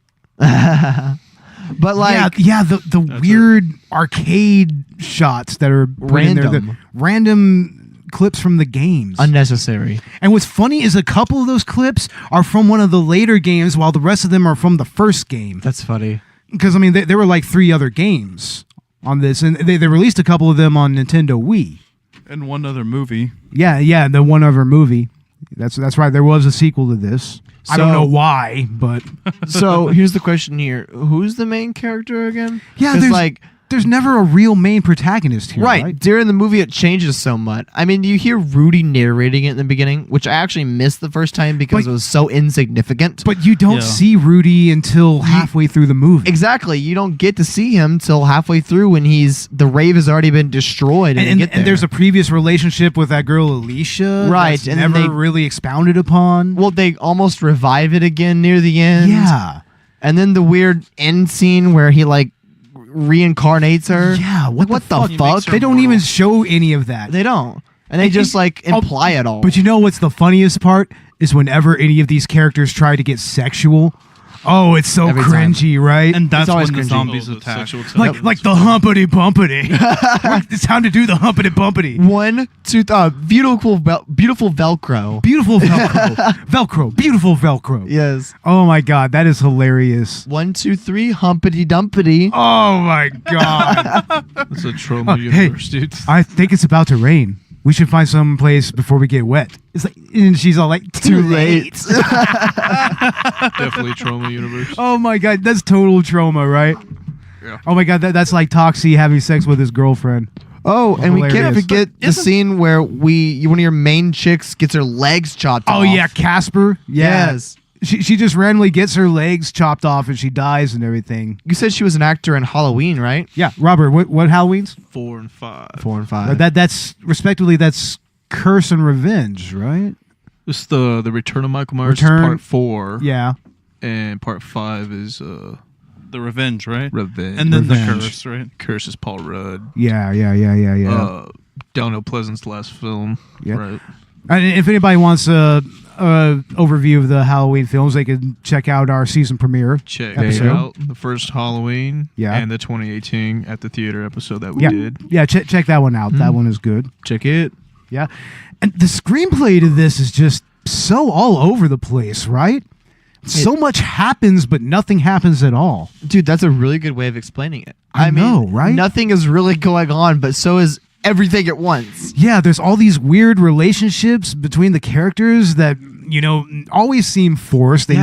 But like, the weird arcade shots that are put in there, the Random. random clips from the games. unnecessary. And what's funny is a couple of those clips are from one of the later games, while the rest of them are from the first game. That's funny. Because I mean, there were like 3 other games on this, and they released a couple of them on Nintendo Wii. And one other movie. Yeah, the one other movie. That's right. There was a sequel to this. I don't So- know why, but So here's the question here: who's the main character again? yeah, 'Cause, there's like there's never a real main protagonist here, right? During the movie, it changes so much. I mean, you hear Rudy narrating it in the beginning, which I actually missed the first time because it was so insignificant. But you don't see Rudy until halfway through the movie. Exactly. You don't get to see him till halfway through when the rave has already been destroyed. And there's a previous relationship with that girl Alicia. Right. That's never really expounded upon. Well, they almost revive it again near the end. Yeah. And then the weird end scene where he like reincarnates her. Yeah, what the fuck? They don't even show any of that. They don't. And they just like imply it all. But you know what's the funniest part is whenever any of these characters try to get sexual. Oh, it's so cringy, right? And that's when the cringy. zombies attack. Like the humpity bumpity. It's time to do the humpity bumpity. 1, 2, beautiful Velcro. Beautiful Velcro. Velcro. Beautiful Velcro. Yes. Oh my God, that is hilarious. 1, 2, 3, humpity dumpity. Oh my God. That's a trauma universe, dude. I think it's about to rain. We should find some place before we get wet. It's like, and she's all like, too late. Definitely trauma universe. Oh my God, that's total trauma, right? Yeah. Oh my God, that's like Toxie having sex with his girlfriend. Oh, and hilarious. we can't forget the scene where one of your main chicks gets her legs chopped off. Oh yeah, Casper. Yeah. Yes. She just randomly gets her legs chopped off and she dies and everything. You said she was an actor in Halloween, right? Yeah, Robert. What Halloweens? 4 and 5. 4 and 5. That's respectively. That's Curse and Revenge, right? It's the Return of Michael Myers, part 4. Yeah, and part 5 is the Revenge, right? Revenge, and then Revenge. the Curse, right? Curse is Paul Rudd. Yeah. Downhill Pleasant's last film. Yeah. Right. And if anybody wants a overview of the Halloween films, they can check out our season premiere Check episode. out the first Halloween Yeah. and the 2018 at the theater episode that we Yeah, did. yeah. Check that one out. That one is good. Check it. Yeah, and the screenplay to this is just so all over the place, right? So much happens, but nothing happens at all. Dude, that's a really good way of explaining it. I know, right? Nothing is really going on, but so is everything at once. Yeah, there's all these weird relationships between the characters that, always seem forced. They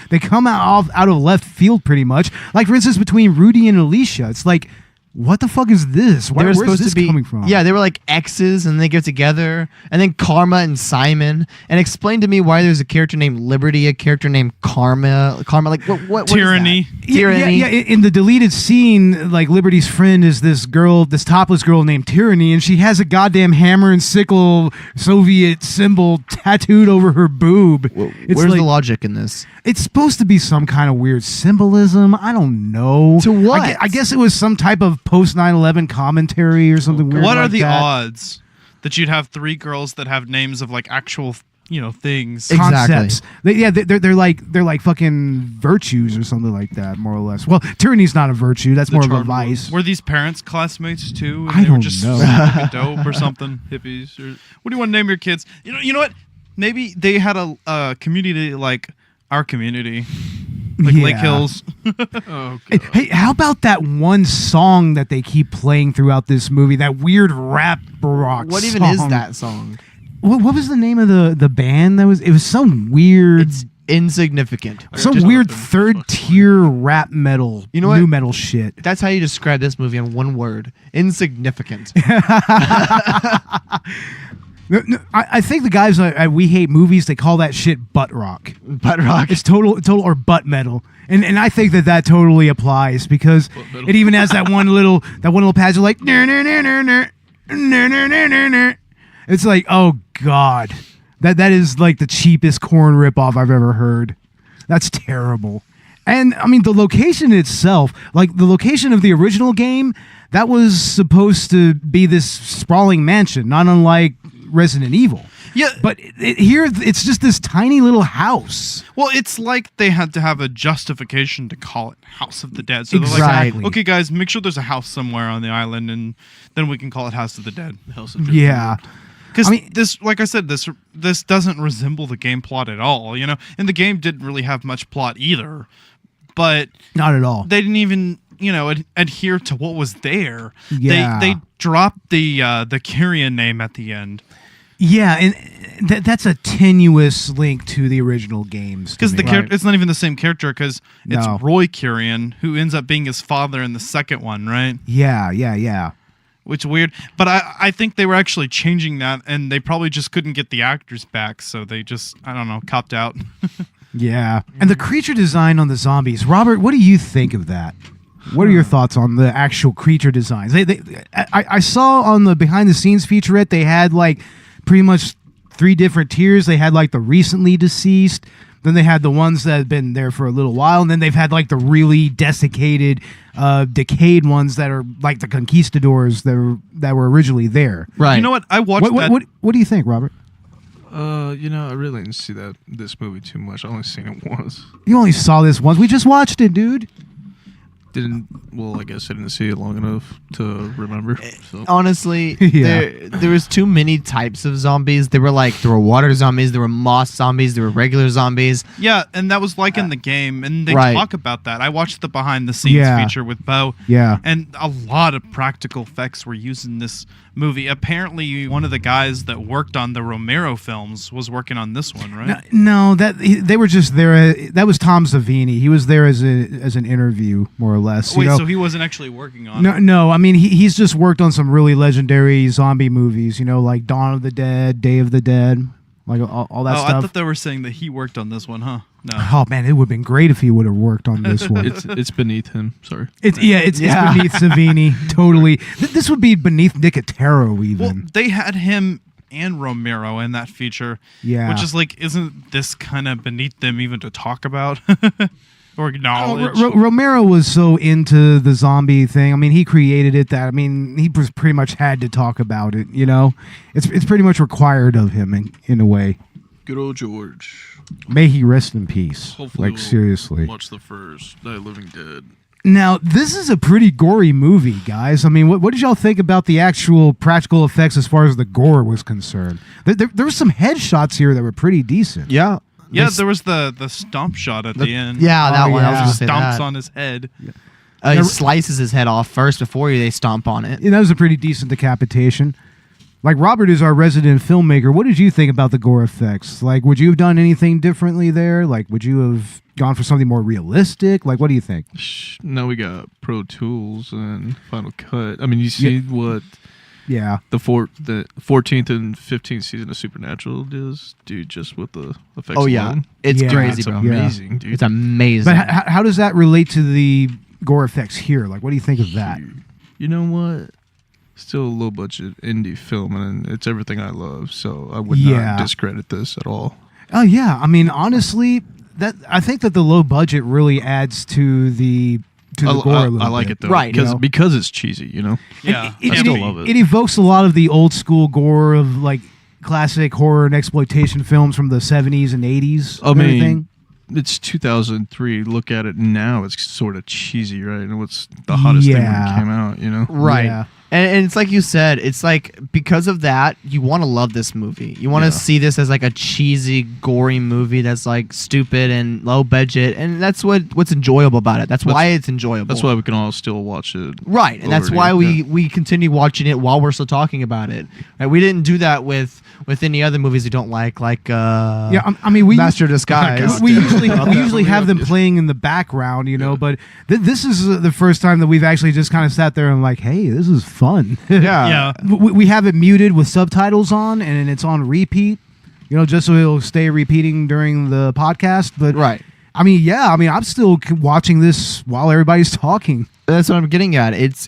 they come out of left field pretty much. Like, for instance, between Rudy and Alicia, it's like, what the fuck is this? Where's this coming from? Yeah, they were like exes and they get together. And then Karma and Simon. And explain to me why there's a character named Liberty, a character named Karma. Like, what Tyranny. Is that? Tyranny. Yeah, in the deleted scene, like, Liberty's friend is this topless girl named Tyranny, and she has a goddamn hammer and sickle Soviet symbol tattooed over her boob. Where's the logic in this? It's supposed to be some kind of weird symbolism. I don't know. To what? I guess it was some type of post 9/11 commentary or something weird. What are like the that. odds that you'd have 3 girls that have names of like actual, things? Concepts. They're like fucking virtues or something like that, more or less. Well, tyranny's not a virtue. That's more of a vice. Were these parents classmates too? And I they were don't just know. fucking dope or something. Hippies. Or What do you want to name your kids? You know what? Maybe they had a community like our community. Like Lake Hills. oh, God. Hey, how about that one song that they keep playing throughout this movie? That weird rap rock What even song. is that song? What was the name of the band? It was some weird... It's insignificant. some Just weird nothing. third-tier rap metal, You know what? new metal shit. That's how you describe this movie in one word. Insignificant. No, I think the guys at We Hate Movies, they call that shit butt rock. Butt rock. It's total or butt metal, and I think that totally applies because metal. it even has that one little passage like it's like, oh god, that is like the cheapest Korn ripoff I've ever heard. That's terrible. And I mean the location itself, like the location of the original game, that was supposed to be this sprawling mansion, not unlike Resident Evil. Yeah. But here, it's just this tiny little house. Well, it's like they had to have a justification to call it House of the Dead. So they're Exactly. like, okay, guys, make sure there's a house somewhere on the island, and then we can call it House of the Dead. House of Yeah. Because I mean- this, like I said, this doesn't resemble the game plot at all. And the game didn't really have much plot either. But Not at all. they didn't even adhere to what was there. Yeah. They dropped the Kyrian name at the end. Yeah, and that's a tenuous link to the original games. Because it's not even the same character, because it's Roy Curien, who ends up being his father in the second one, right? Yeah. Which is weird. But I think they were actually changing that, and they probably just couldn't get the actors back, so they just, I don't know, copped out. Yeah. And the creature design on the zombies. Robert, what do you think of that? What are your thoughts on the actual creature designs? I saw on the behind-the-scenes featurette, they had, like, pretty much 3 different tiers. They had, like, the recently deceased. Then they had the ones that had been there for a little while. And then they've had, like, the really desiccated, decayed ones that are, like, the conquistadors that were originally there. Right. You know what? I watched that. What do you think, Robert? I really didn't see this movie too much. I only seen it once. You only saw this once. We just watched it, dude. I guess I didn't see it long enough to remember. So. Honestly, there was too many types of zombies. There were water zombies, there were moss zombies, there were regular zombies. Yeah, and that was like in the game, and they talk about that. I watched the behind the scenes feature with Bo. Yeah. And a lot of practical effects were used in this movie. Apparently, one of the guys that worked on the Romero films was working on this one, right? No, they were just there. That was Tom Savini. He was there as an interview, more or less. Wait, so he wasn't actually working on it? No. I mean, he's just worked on some really legendary zombie movies. Like Dawn of the Dead, Day of the Dead, like all that stuff. I thought they were saying that he worked on this one, huh? No. Oh man, it would have been great if he would have worked on this one. It's beneath him. Sorry. It's beneath Savini. Totally. This would be beneath Nicotero even. Well, they had him and Romero in that feature. Yeah. Which is like, isn't this kind of beneath them even to talk about or acknowledge? Romero was so into the zombie thing. I mean, he created it that, he pretty much had to talk about it. It's pretty much required of him in a way. Good old George. May he rest in peace. Hopefully seriously. Watch the first Night of the Living Dead. Now, this is a pretty gory movie, guys. What did y'all think about the actual practical effects as far as the gore was concerned? There were some headshots here that were pretty decent. Yeah. Yeah, there was the stomp shot at the end. Yeah, that one. Yeah. I was gonna say Stomps that. on his head. Yeah. He slices his head off first before they stomp on it. Yeah, that was a pretty decent decapitation. Like, Robert is our resident filmmaker. What did you think about the gore effects? Like, would you have done anything differently there? Like, would you have gone for something more realistic? Like, what do you think? No, we got Pro Tools and Final Cut. You see what the 14th and 15th season of Supernatural does, dude, just with the effects alone. It's crazy, it's bro. amazing, dude. It's amazing. But how does that relate to the gore effects here? Like, what do you think of that? You know what? Still a low budget indie film, and it's everything I love, so I would not discredit this at all. Oh yeah, honestly, I think that the low budget really adds to the gore a little I like bit. it though, right? Because it's cheesy, Yeah, I still love it. It evokes a lot of the old school gore of like classic horror and exploitation films from the 70s and 80s. Everything. It's 2003. Look at it now; it's sort of cheesy, right? And what's the hottest thing when it came out, Right. Yeah. And it's like you said, it's like because of that, you want to love this movie. You want to see this as like a cheesy, gory movie that's like stupid and low budget, and that's what's enjoyable about it. That's why it's enjoyable. That's why we can all still watch it. Right, and that's why we continue watching it while we're still talking about it. Right? We didn't do that with any other movies we don't like we Master of Disguise. We usually have them playing in the background, but this is the first time that we've actually just kind of sat there and like, hey, this is fun. Yeah. We have it muted with subtitles on, and it's on repeat, just so it'll stay repeating during the podcast. But right. I'm still watching this while everybody's talking. That's what I'm getting at. It's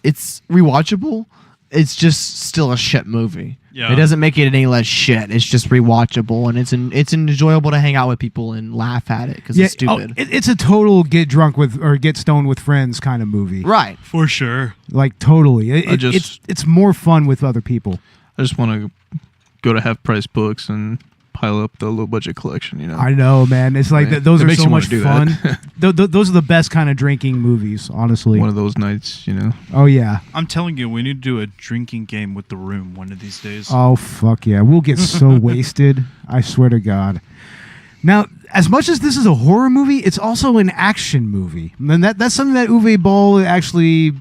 rewatchable. It's just still a shit movie. Yeah. It doesn't make it any less shit. It's just rewatchable, and it's enjoyable to hang out with people and laugh at it because it's stupid. It's a total get drunk with or get stoned with friends kind of movie. Right. For sure. Like, totally. It's more fun with other people. I just want to go to Half Price Books and pile up the low budget collection, I know, man. It's like those it are makes so you much wanna do fun. Those are the best kind of drinking movies, honestly. One of those nights, Oh yeah. I'm telling you, we need to do a drinking game with The Room one of these days. Oh fuck yeah, we'll get so wasted. I swear to God. Now, as much as this is a horror movie, it's also an action movie, and that's something that Uwe Boll actually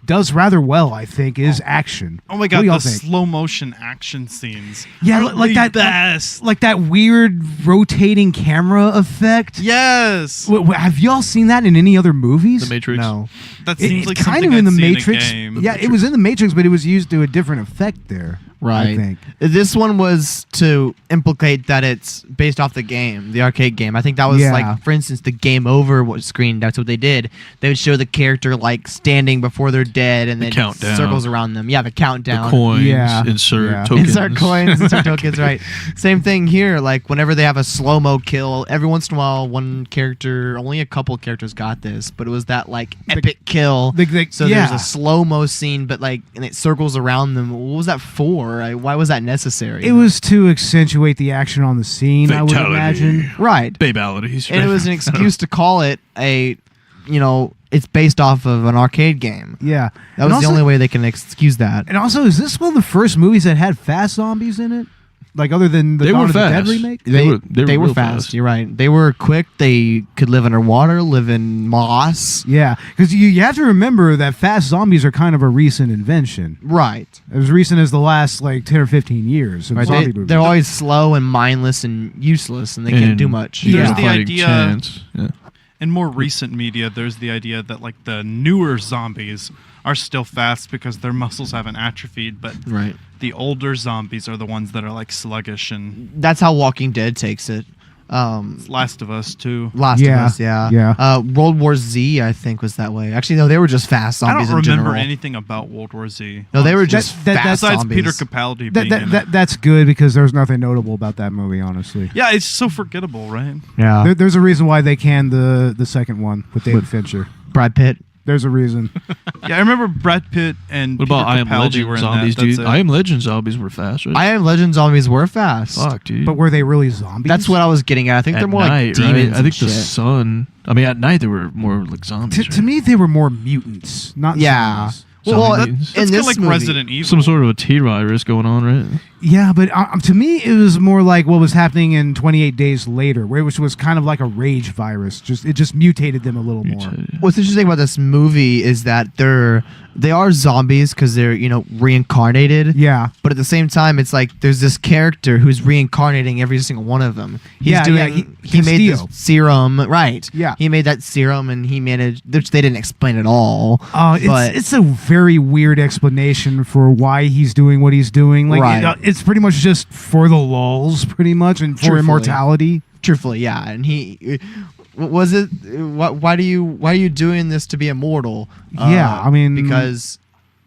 does rather well, I think, is action. Oh my god, the slow motion action scenes. Yeah, like that best. Like that weird rotating camera effect. Yes. Have y'all seen that in any other movies? The Matrix. No. That seems like kind of in the Matrix. Yeah, it was in the Matrix, but it was used to a different effect there. Right. I think this one was to implicate that it's based off the game, the arcade game. I think that was like, for instance, the game over screen. That's what they did. They would show the character like standing before they're dead, and then circles around them. Yeah, the countdown. The coins. Insert tokens. Insert coins. Insert tokens. Right. Same thing here. Like whenever they have a slow mo kill, every once in a while, one character, only a couple characters got this, but it was that like epic kill. So there's a slow mo scene, but like, and it circles around them. What was that for? Why was that necessary? It was to accentuate the action on the scene, Fatality. I would imagine. Right. Babalities. And it was an excuse to call it it's based off of an arcade game. Yeah. That was the only way they can excuse that. And also, is this one of the first movies that had fast zombies in it? Like, other than the Dawn of the Dead remake? They were fast. You're right. They were quick. They could live underwater, live in moss. Yeah, because you have to remember that fast zombies are kind of a recent invention. Right. As recent as the last, 10 or 15 years of zombie movies. They're always slow and mindless and useless, and they can't do much. There's the idea... In more recent media, there's the idea that the newer zombies are still fast because their muscles haven't atrophied, but the older zombies are the ones that are sluggish, and that's how Walking Dead takes it. Last of Us too. Last of Us, yeah. World War Z, I think, was that way. Actually, no, they were just fast zombies. I don't in remember general. anything about World War Z. No, they were just fast besides zombies. Peter Capaldi being in it. That's good because there's nothing notable about that movie, honestly. Yeah, it's so forgettable, right? Yeah. There's a reason why they canned the second one with David Fincher. Brad Pitt. There's a reason. Yeah, I remember Brad Pitt and what about Peter I Am Capaldi Legend were in zombies, that. dude? I Am Legend zombies were fast, right? I Am Legend zombies were fast. Fuck, dude. But were they really zombies? That's what I was getting at. I think they're more like demons. I think the sun. I mean, at night they were more like zombies. To me, they were more mutants, not zombies. Well, that's in this like movie, Resident Evil. Some sort of a T-virus going on, right? Yeah, but to me, it was more like what was happening in 28 Days Later, which was kind of like a rage virus. It just mutated them a little more. What's interesting about this movie is that they are zombies because they're reincarnated. Yeah, but at the same time, it's like there's this character who's reincarnating every single one of them. He made this serum, right? Yeah, he made that serum, and he managed. Which they didn't explain at all. It's a very weird explanation for why he's doing what he's doing. It's pretty much just for the lulz, pretty much, and for immortality. Truthfully, yeah. And was it? Why are you doing this to be immortal? Yeah, I mean, because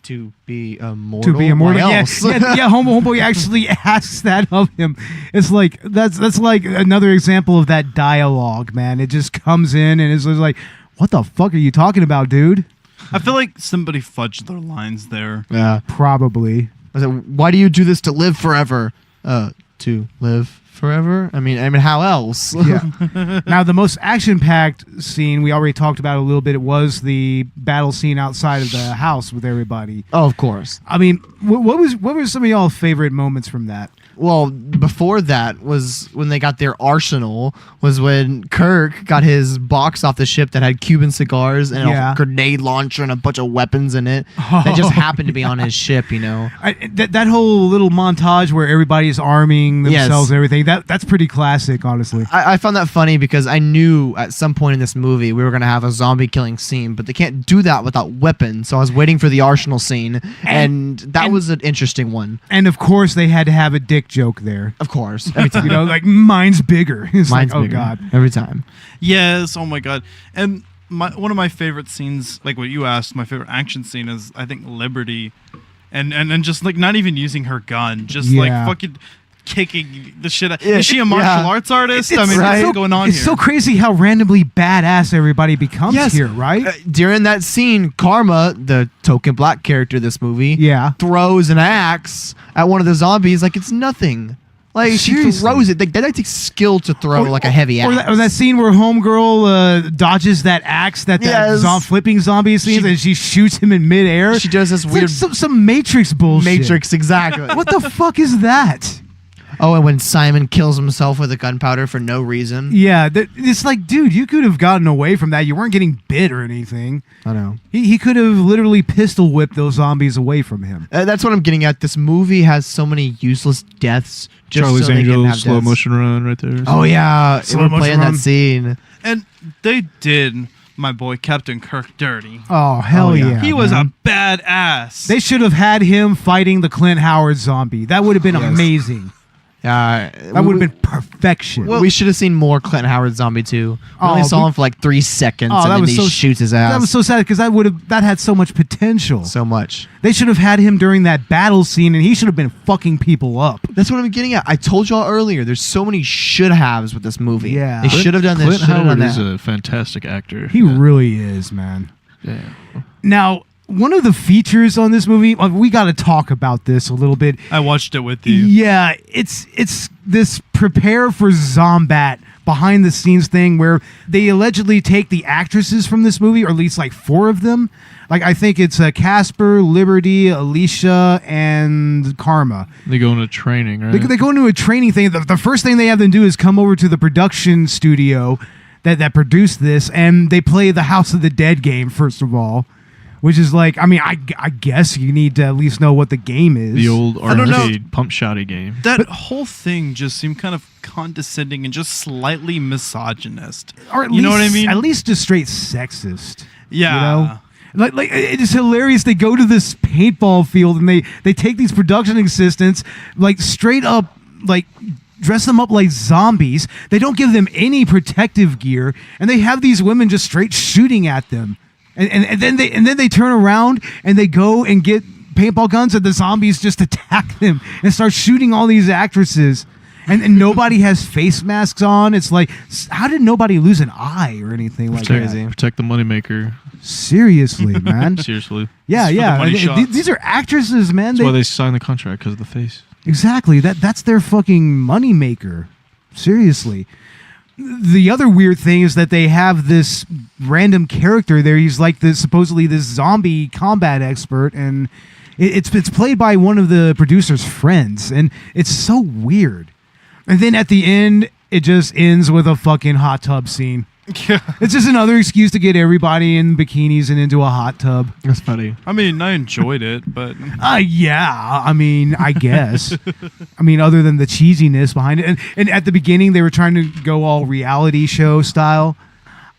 to be immortal. To be immortal. Why else? Yeah. Homeboy actually asks that of him. It's like that's like another example of that dialogue, man. It just comes in and it's like, what the fuck are you talking about, dude? I feel like somebody fudged their lines there. Yeah, probably. Why do you do this to live forever? To live forever? I mean, how else? Yeah. Now, the most action-packed scene we already talked about a little bit. It was the battle scene outside of the house with everybody. Oh, of course. I mean, what were some of y'all's favorite moments from that? Well, before that was when they got their arsenal, was when Kirk got his box off the ship that had Cuban cigars and a grenade launcher and a bunch of weapons in it that just happened to be on his ship, That whole little montage where everybody's arming themselves and everything, that's pretty classic, honestly. I found that funny because I knew at some point in this movie we were going to have a zombie killing scene, but they can't do that without weapons, so I was waiting for the arsenal scene, and that was an interesting one. And of course, they had to have a dick joke there. Of course. Every time. Like, mine's bigger. It's mine's like, bigger. Oh, God. Every time. Yes, oh my God. And one of my favorite scenes, like what you asked, my favorite action scene is, I think, Liberty. And just, not even using her gun. Just, fucking kicking the shit out. Is she a martial arts artist? What's going on here? It's so crazy how randomly badass everybody becomes here, right? During that scene, Karma, the token black character of this movie, throws an axe at one of the zombies like it's nothing. Like, seriously. She throws it. That takes skill to throw a heavy axe. Or that scene where Homegirl dodges that axe that flipping zombie scene, and she shoots him in midair. She does this weird... Like some Matrix bullshit. Matrix, exactly. What the fuck is that? Oh, and when Simon kills himself with a gunpowder for no reason. Yeah, it's like, dude, you could have gotten away from that. You weren't getting bit or anything. I know. He could have literally pistol whipped those zombies away from him. That's what I'm getting at. This movie has so many useless deaths. Just Charlie's so Angels slow motion run right there. Oh yeah, Slow we're motion playing run. that scene. And they did my boy Captain Kirk dirty. Oh, hell yeah. He was man. a badass. They should have had him fighting the Clint Howard zombie. That would have been amazing. That would have been perfection. Well, we should have seen more Clint Howard Zombie 2. We only saw him for like 3 seconds, and then he shoots his ass. That was so sad because that had so much potential. So much. They should have had him during that battle scene, and he should have been fucking people up. That's what I'm getting at. I told y'all earlier, there's so many should-haves with this movie. Yeah. They should have done this. Clint Howard is that. a fantastic actor. He really is, man. Yeah. Now, one of the features on this movie, we got to talk about this a little bit. I watched it with you. Yeah, it's this prepare for Zombat behind the scenes thing where they allegedly take the actresses from this movie, or at least like 4 of them. Like I think it's Casper, Liberty, Alicia, and Karma. They go into training, right? They go into a training thing. The first thing they have them do is come over to the production studio that produced this, and they play the House of the Dead game first of all. Which is like, I mean, I guess you need to at least know what the game is. The old don't know. arcade pump shotty game. That whole thing just seemed kind of condescending and just slightly misogynist. Or at you least, know what I mean? At least just straight sexist. Yeah. You know? Like it's hilarious. They go to this paintball field and they take these production assistants, like straight up, like dress them up like zombies. They don't give them any protective gear, and they have these women just straight shooting at them. And then they turn around and they go and get paintball guns, and the zombies just attack them and start shooting all these actresses. And nobody has face masks on. It's like, how did nobody lose an eye or anything like that? Protect the moneymaker. Seriously, man. Seriously. Yeah, Just for the money shots. These are actresses, man. That's why they signed the contract, because of the face. Exactly. That's their fucking moneymaker. Seriously. The other weird thing is that they have this random character there. He's like supposedly this zombie combat expert, and it's played by one of the producer's friends, and it's so weird. And then at the end, it just ends with a fucking hot tub scene. It's just another excuse to get everybody in bikinis and into a hot tub. That's funny. I mean, I enjoyed it, but yeah. I mean, I guess. I mean, other than the cheesiness behind it, and at the beginning they were trying to go all reality show style.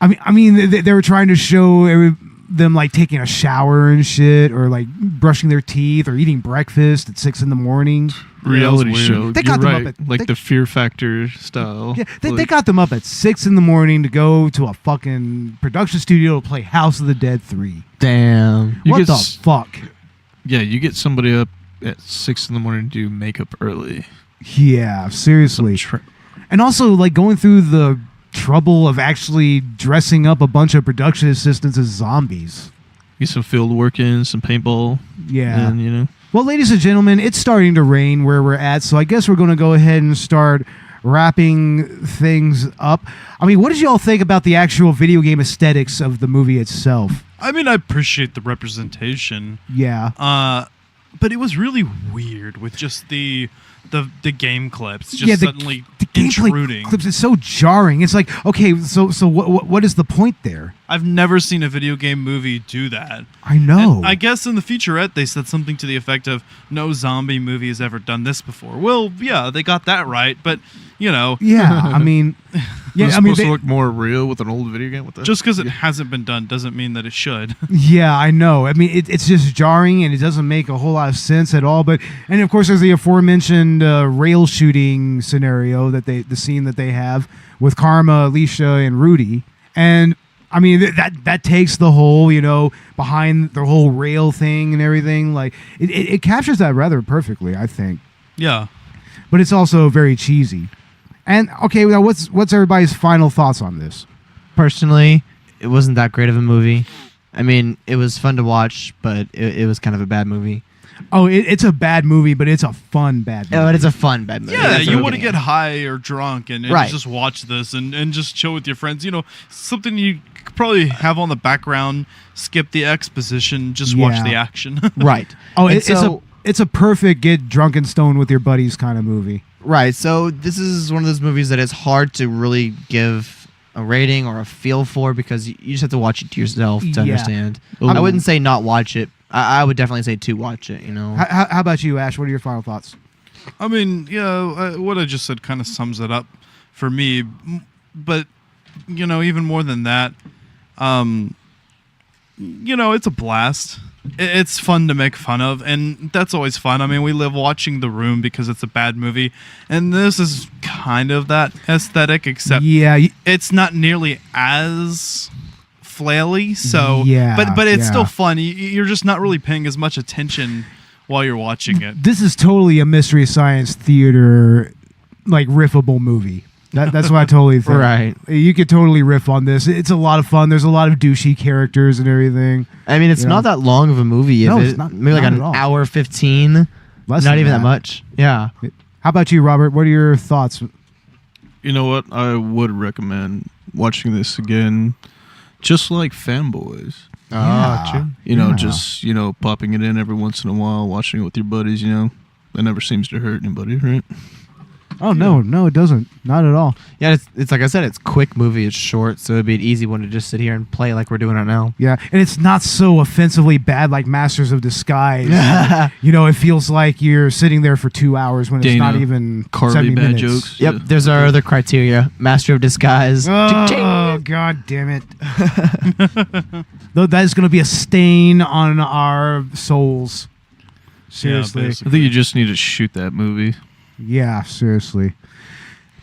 I mean, they were trying to show them like taking a shower and shit, or like brushing their teeth, or eating breakfast at 6 a.m. Reality show. They got You're them right. up at like the Fear Factor style. Yeah, they got them up at 6 a.m. to go to a fucking production studio to play House of the Dead 3. Damn. What the fuck? Yeah, you get somebody up at 6 a.m. to do makeup early. Yeah, seriously. And also, like, going through the trouble of actually dressing up a bunch of production assistants as zombies. Get some field work in, some paintball. Yeah. And, you know. Well, ladies and gentlemen, it's starting to rain where we're at, so I guess we're going to go ahead and start wrapping things up. I mean, what did you all think about the actual video game aesthetics of the movie itself? I mean, I appreciate the representation. Yeah. But it was really weird with just the game clips just suddenly the intruding. Clips is so jarring. It's like, okay, so what is the point there? I've never seen a video game movie do that. I know. And I guess in the featurette they said something to the effect of no zombie movie has ever done this before. Well, yeah, they got that right, but you know. Yeah, I mean, yeah, It's I mean, supposed to look more real with an old video game. With that. Just because it hasn't been done doesn't mean that it should. Yeah, I know. I mean, it's just jarring, and it doesn't make a whole lot of sense at all. And of course, there's the aforementioned rail shooting scenario the scene that they have with Karma, Alicia, and Rudy. And I mean, that takes the whole, behind the whole rail thing and everything. Like it captures that rather perfectly, I think. Yeah, but it's also very cheesy. And okay, now what's everybody's final thoughts on this? Personally, it wasn't that great of a movie. I mean, it was fun to watch, but it was kind of a bad movie. Oh, it's a bad movie, but it's a fun bad movie. Oh, but it's a fun bad movie. Yeah, That's you what want to I'm get getting high or drunk and Right. just watch this and just chill with your friends. Something you could probably have on the background, skip the exposition, just watch the action. at. Right. Oh, And it's a perfect get drunk and stoned with your buddies kind of movie. Right. So this is one of those movies that it's hard to really give a rating or a feel for because you just have to watch it to yourself to understand. I wouldn't say not watch it. I would definitely say to watch it, you know. How about you, Ash? What are your final thoughts? I mean, what I just said kind of sums it up for me. But, you know, even more than that, you know, it's a blast. It's fun to make fun of, and that's always fun. I mean, we live watching The Room because it's a bad movie, and this is kind of that aesthetic, except it's not nearly as flaily. So, but it's still fun. You're just not really paying as much attention while you're watching it. This is totally a Mystery Science Theater, like, riffable movie. That's what I totally think. Right. You could totally riff on this. It's a lot of fun. There's a lot of douchey characters and everything. I mean, it's not that long of a movie. No, it's not. Maybe like an hour 15. Less not even that much. Yeah. How about you, Robert? What are your thoughts? You know what? I would recommend watching this again, just like Fanboys. True. You know, just, you know, popping it in every once in a while, watching it with your buddies, you know. That never seems to hurt anybody, right? Oh, no, it doesn't. Not at all. Yeah, it's like I said, it's a quick movie. It's short, so it'd be an easy one to just sit here and play like we're doing it now. Yeah, and it's not so offensively bad like Masters of Disguise. You know, it feels like you're sitting there for 2 hours when it's not even Carly 70 bad minutes. jokes. Yep, there's our other criteria. Master of Disguise. Oh, God damn it. Though that is going to be a stain on our souls. Seriously. I think you just need to shoot that movie. Yeah, seriously.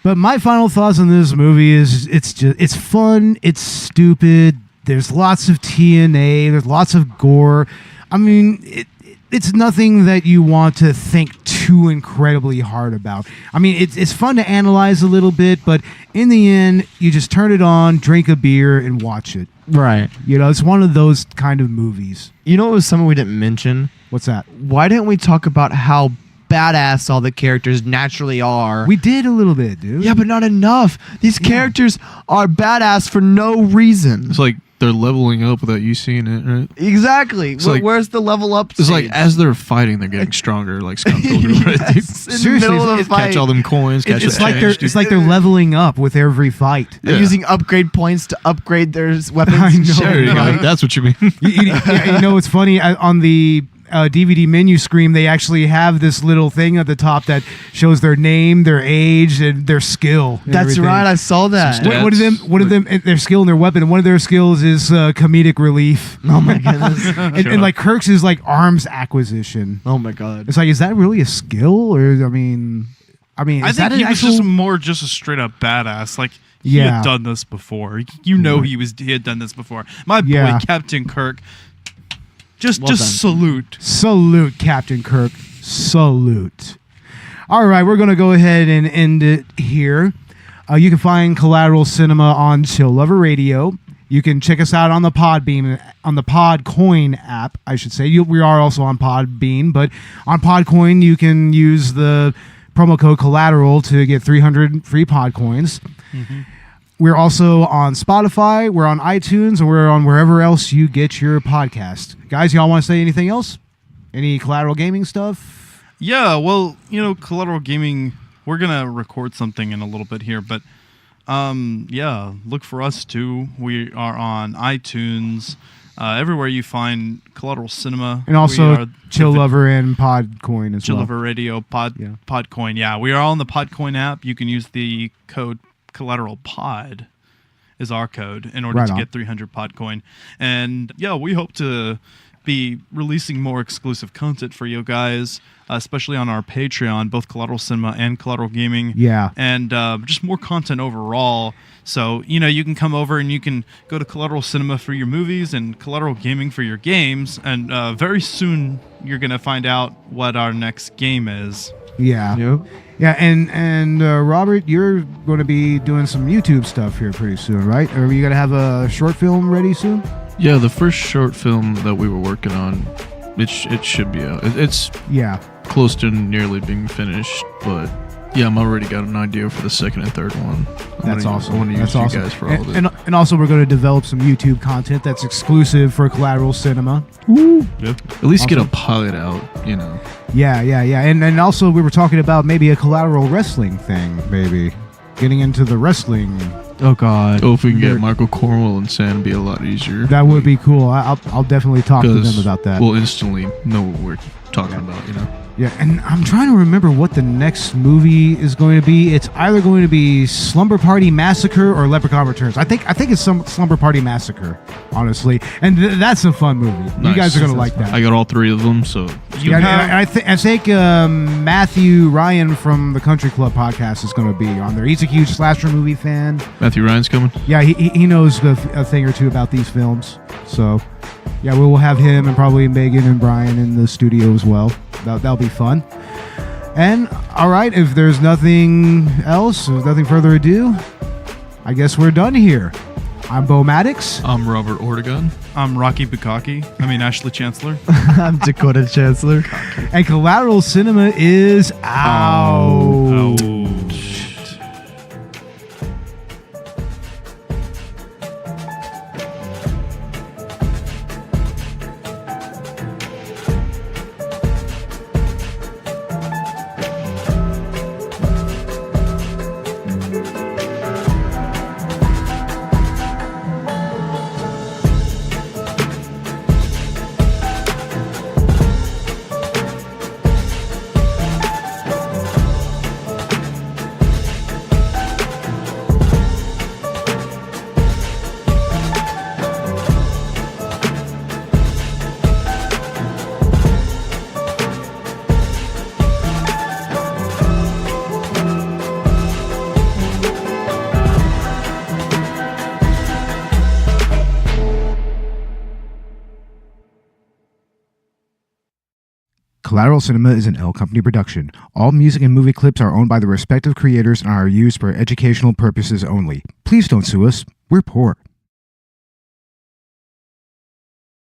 But my final thoughts on this movie is it's fun, it's stupid, there's lots of TNA, there's lots of gore. I mean, it's nothing that you want to think too incredibly hard about. I mean, it's fun to analyze a little bit, but in the end, you just turn it on, drink a beer, and watch it. Right. You know, it's one of those kind of movies. You know what was something we didn't mention? What's that? Why didn't we talk about how badass all the characters naturally are? We did a little bit, dude. Yeah, but not enough. These characters are badass for no reason. It's like they're leveling up without you seeing it, right? Exactly. Where's the level up stage? It's like as they're fighting, they're getting stronger, like Scott Pilgrim, right? Seriously, catch all them coins. It's like they're leveling up with every fight. They're using upgrade points to upgrade their weapons. I know. There you go. That's what you mean. You know, it's funny on the DVD menu screen, they actually have this little thing at the top that shows their name, their age, and their skill. That's everything. Right. I saw that. One of them, their skill and their weapon, and one of their skills is comedic relief. Oh my goodness! and like Kirk's is like arms acquisition. Oh my god! It's like, is that really a skill, or I mean, I think he was just a straight up badass. Like he had done this before. You know, he had done this before. My boy, Captain Kirk. Just salute. Salute, Captain Kirk. Salute. All right, we're going to go ahead and end it here. You can find Collateral Cinema on Chill Lover Radio. You can check us out on the Podcoin app, I should say. We are also on Podbean, but on Podcoin, you can use the promo code Collateral to get 300 free Podcoins. Mm-hmm. We're also on Spotify, we're on iTunes, and we're on wherever else you get your podcast. Guys, y'all want to say anything else? Any Collateral Gaming stuff? Yeah, well, you know, Collateral Gaming, we're going to record something in a little bit here, but look for us too. We are on iTunes, everywhere you find Collateral Cinema. And also Chill Lover and Podcoin as well. Chill Lover Radio, Podcoin. Yeah, we are on the Podcoin app. You can use the code Collateral Pod is our code in order to get 300 Podcoin. And yeah, we hope to be releasing more exclusive content for you guys, especially on our Patreon, both Collateral Cinema and Collateral Gaming. Yeah. And just more content overall. So, you know, you can come over and you can go to Collateral Cinema for your movies and Collateral Gaming for your games. And very soon you're going to find out what our next game is. Yeah. Yep. Yeah, and Robert, you're going to be doing some YouTube stuff here pretty soon, right? Are you going to have a short film ready soon? Yeah, the first short film that we were working on, it should be out. It's close to nearly being finished, but yeah, I'm already got an idea for the second and third one. That's awesome. I want to use you guys for all of it. And also, we're going to develop some YouTube content that's exclusive for Collateral Cinema. Woo! Yep. At least get a pilot out, you know. Yeah. And also we were talking about maybe a Collateral wrestling thing, maybe. Getting into the wrestling. Oh, God. Oh, if we can get Michael Cornwell and Sam, it'd be a lot easier. That would be cool. I'll definitely talk to them about that. We'll instantly know what we're talking about, you know? Yeah, and I'm trying to remember what the next movie is going to be. It's either going to be Slumber Party Massacre or Leprechaun Returns. I think it's some Slumber Party Massacre, honestly, and that's a fun movie. Nice. You guys are going to like that. I got all 3 of them, so I think Matthew Ryan from the Country Club podcast is going to be on there. He's a huge slasher movie fan. Matthew Ryan's coming. Yeah, he knows a thing or two about these films. So, yeah, we will have him and probably Megan and Brian in the studio as well. That'll be fun. And, all right, if there's nothing else, with nothing further ado, I guess we're done here. I'm Bo Maddox. I'm Robert Ortegon. I'm Rocky Bukaki. Ashley Chancellor. I'm Dakota Chancellor. And Collateral Cinema is out. Collateral Cinema is an L Company production. All music and movie clips are owned by the respective creators and are used for educational purposes only. Please don't sue us. We're poor.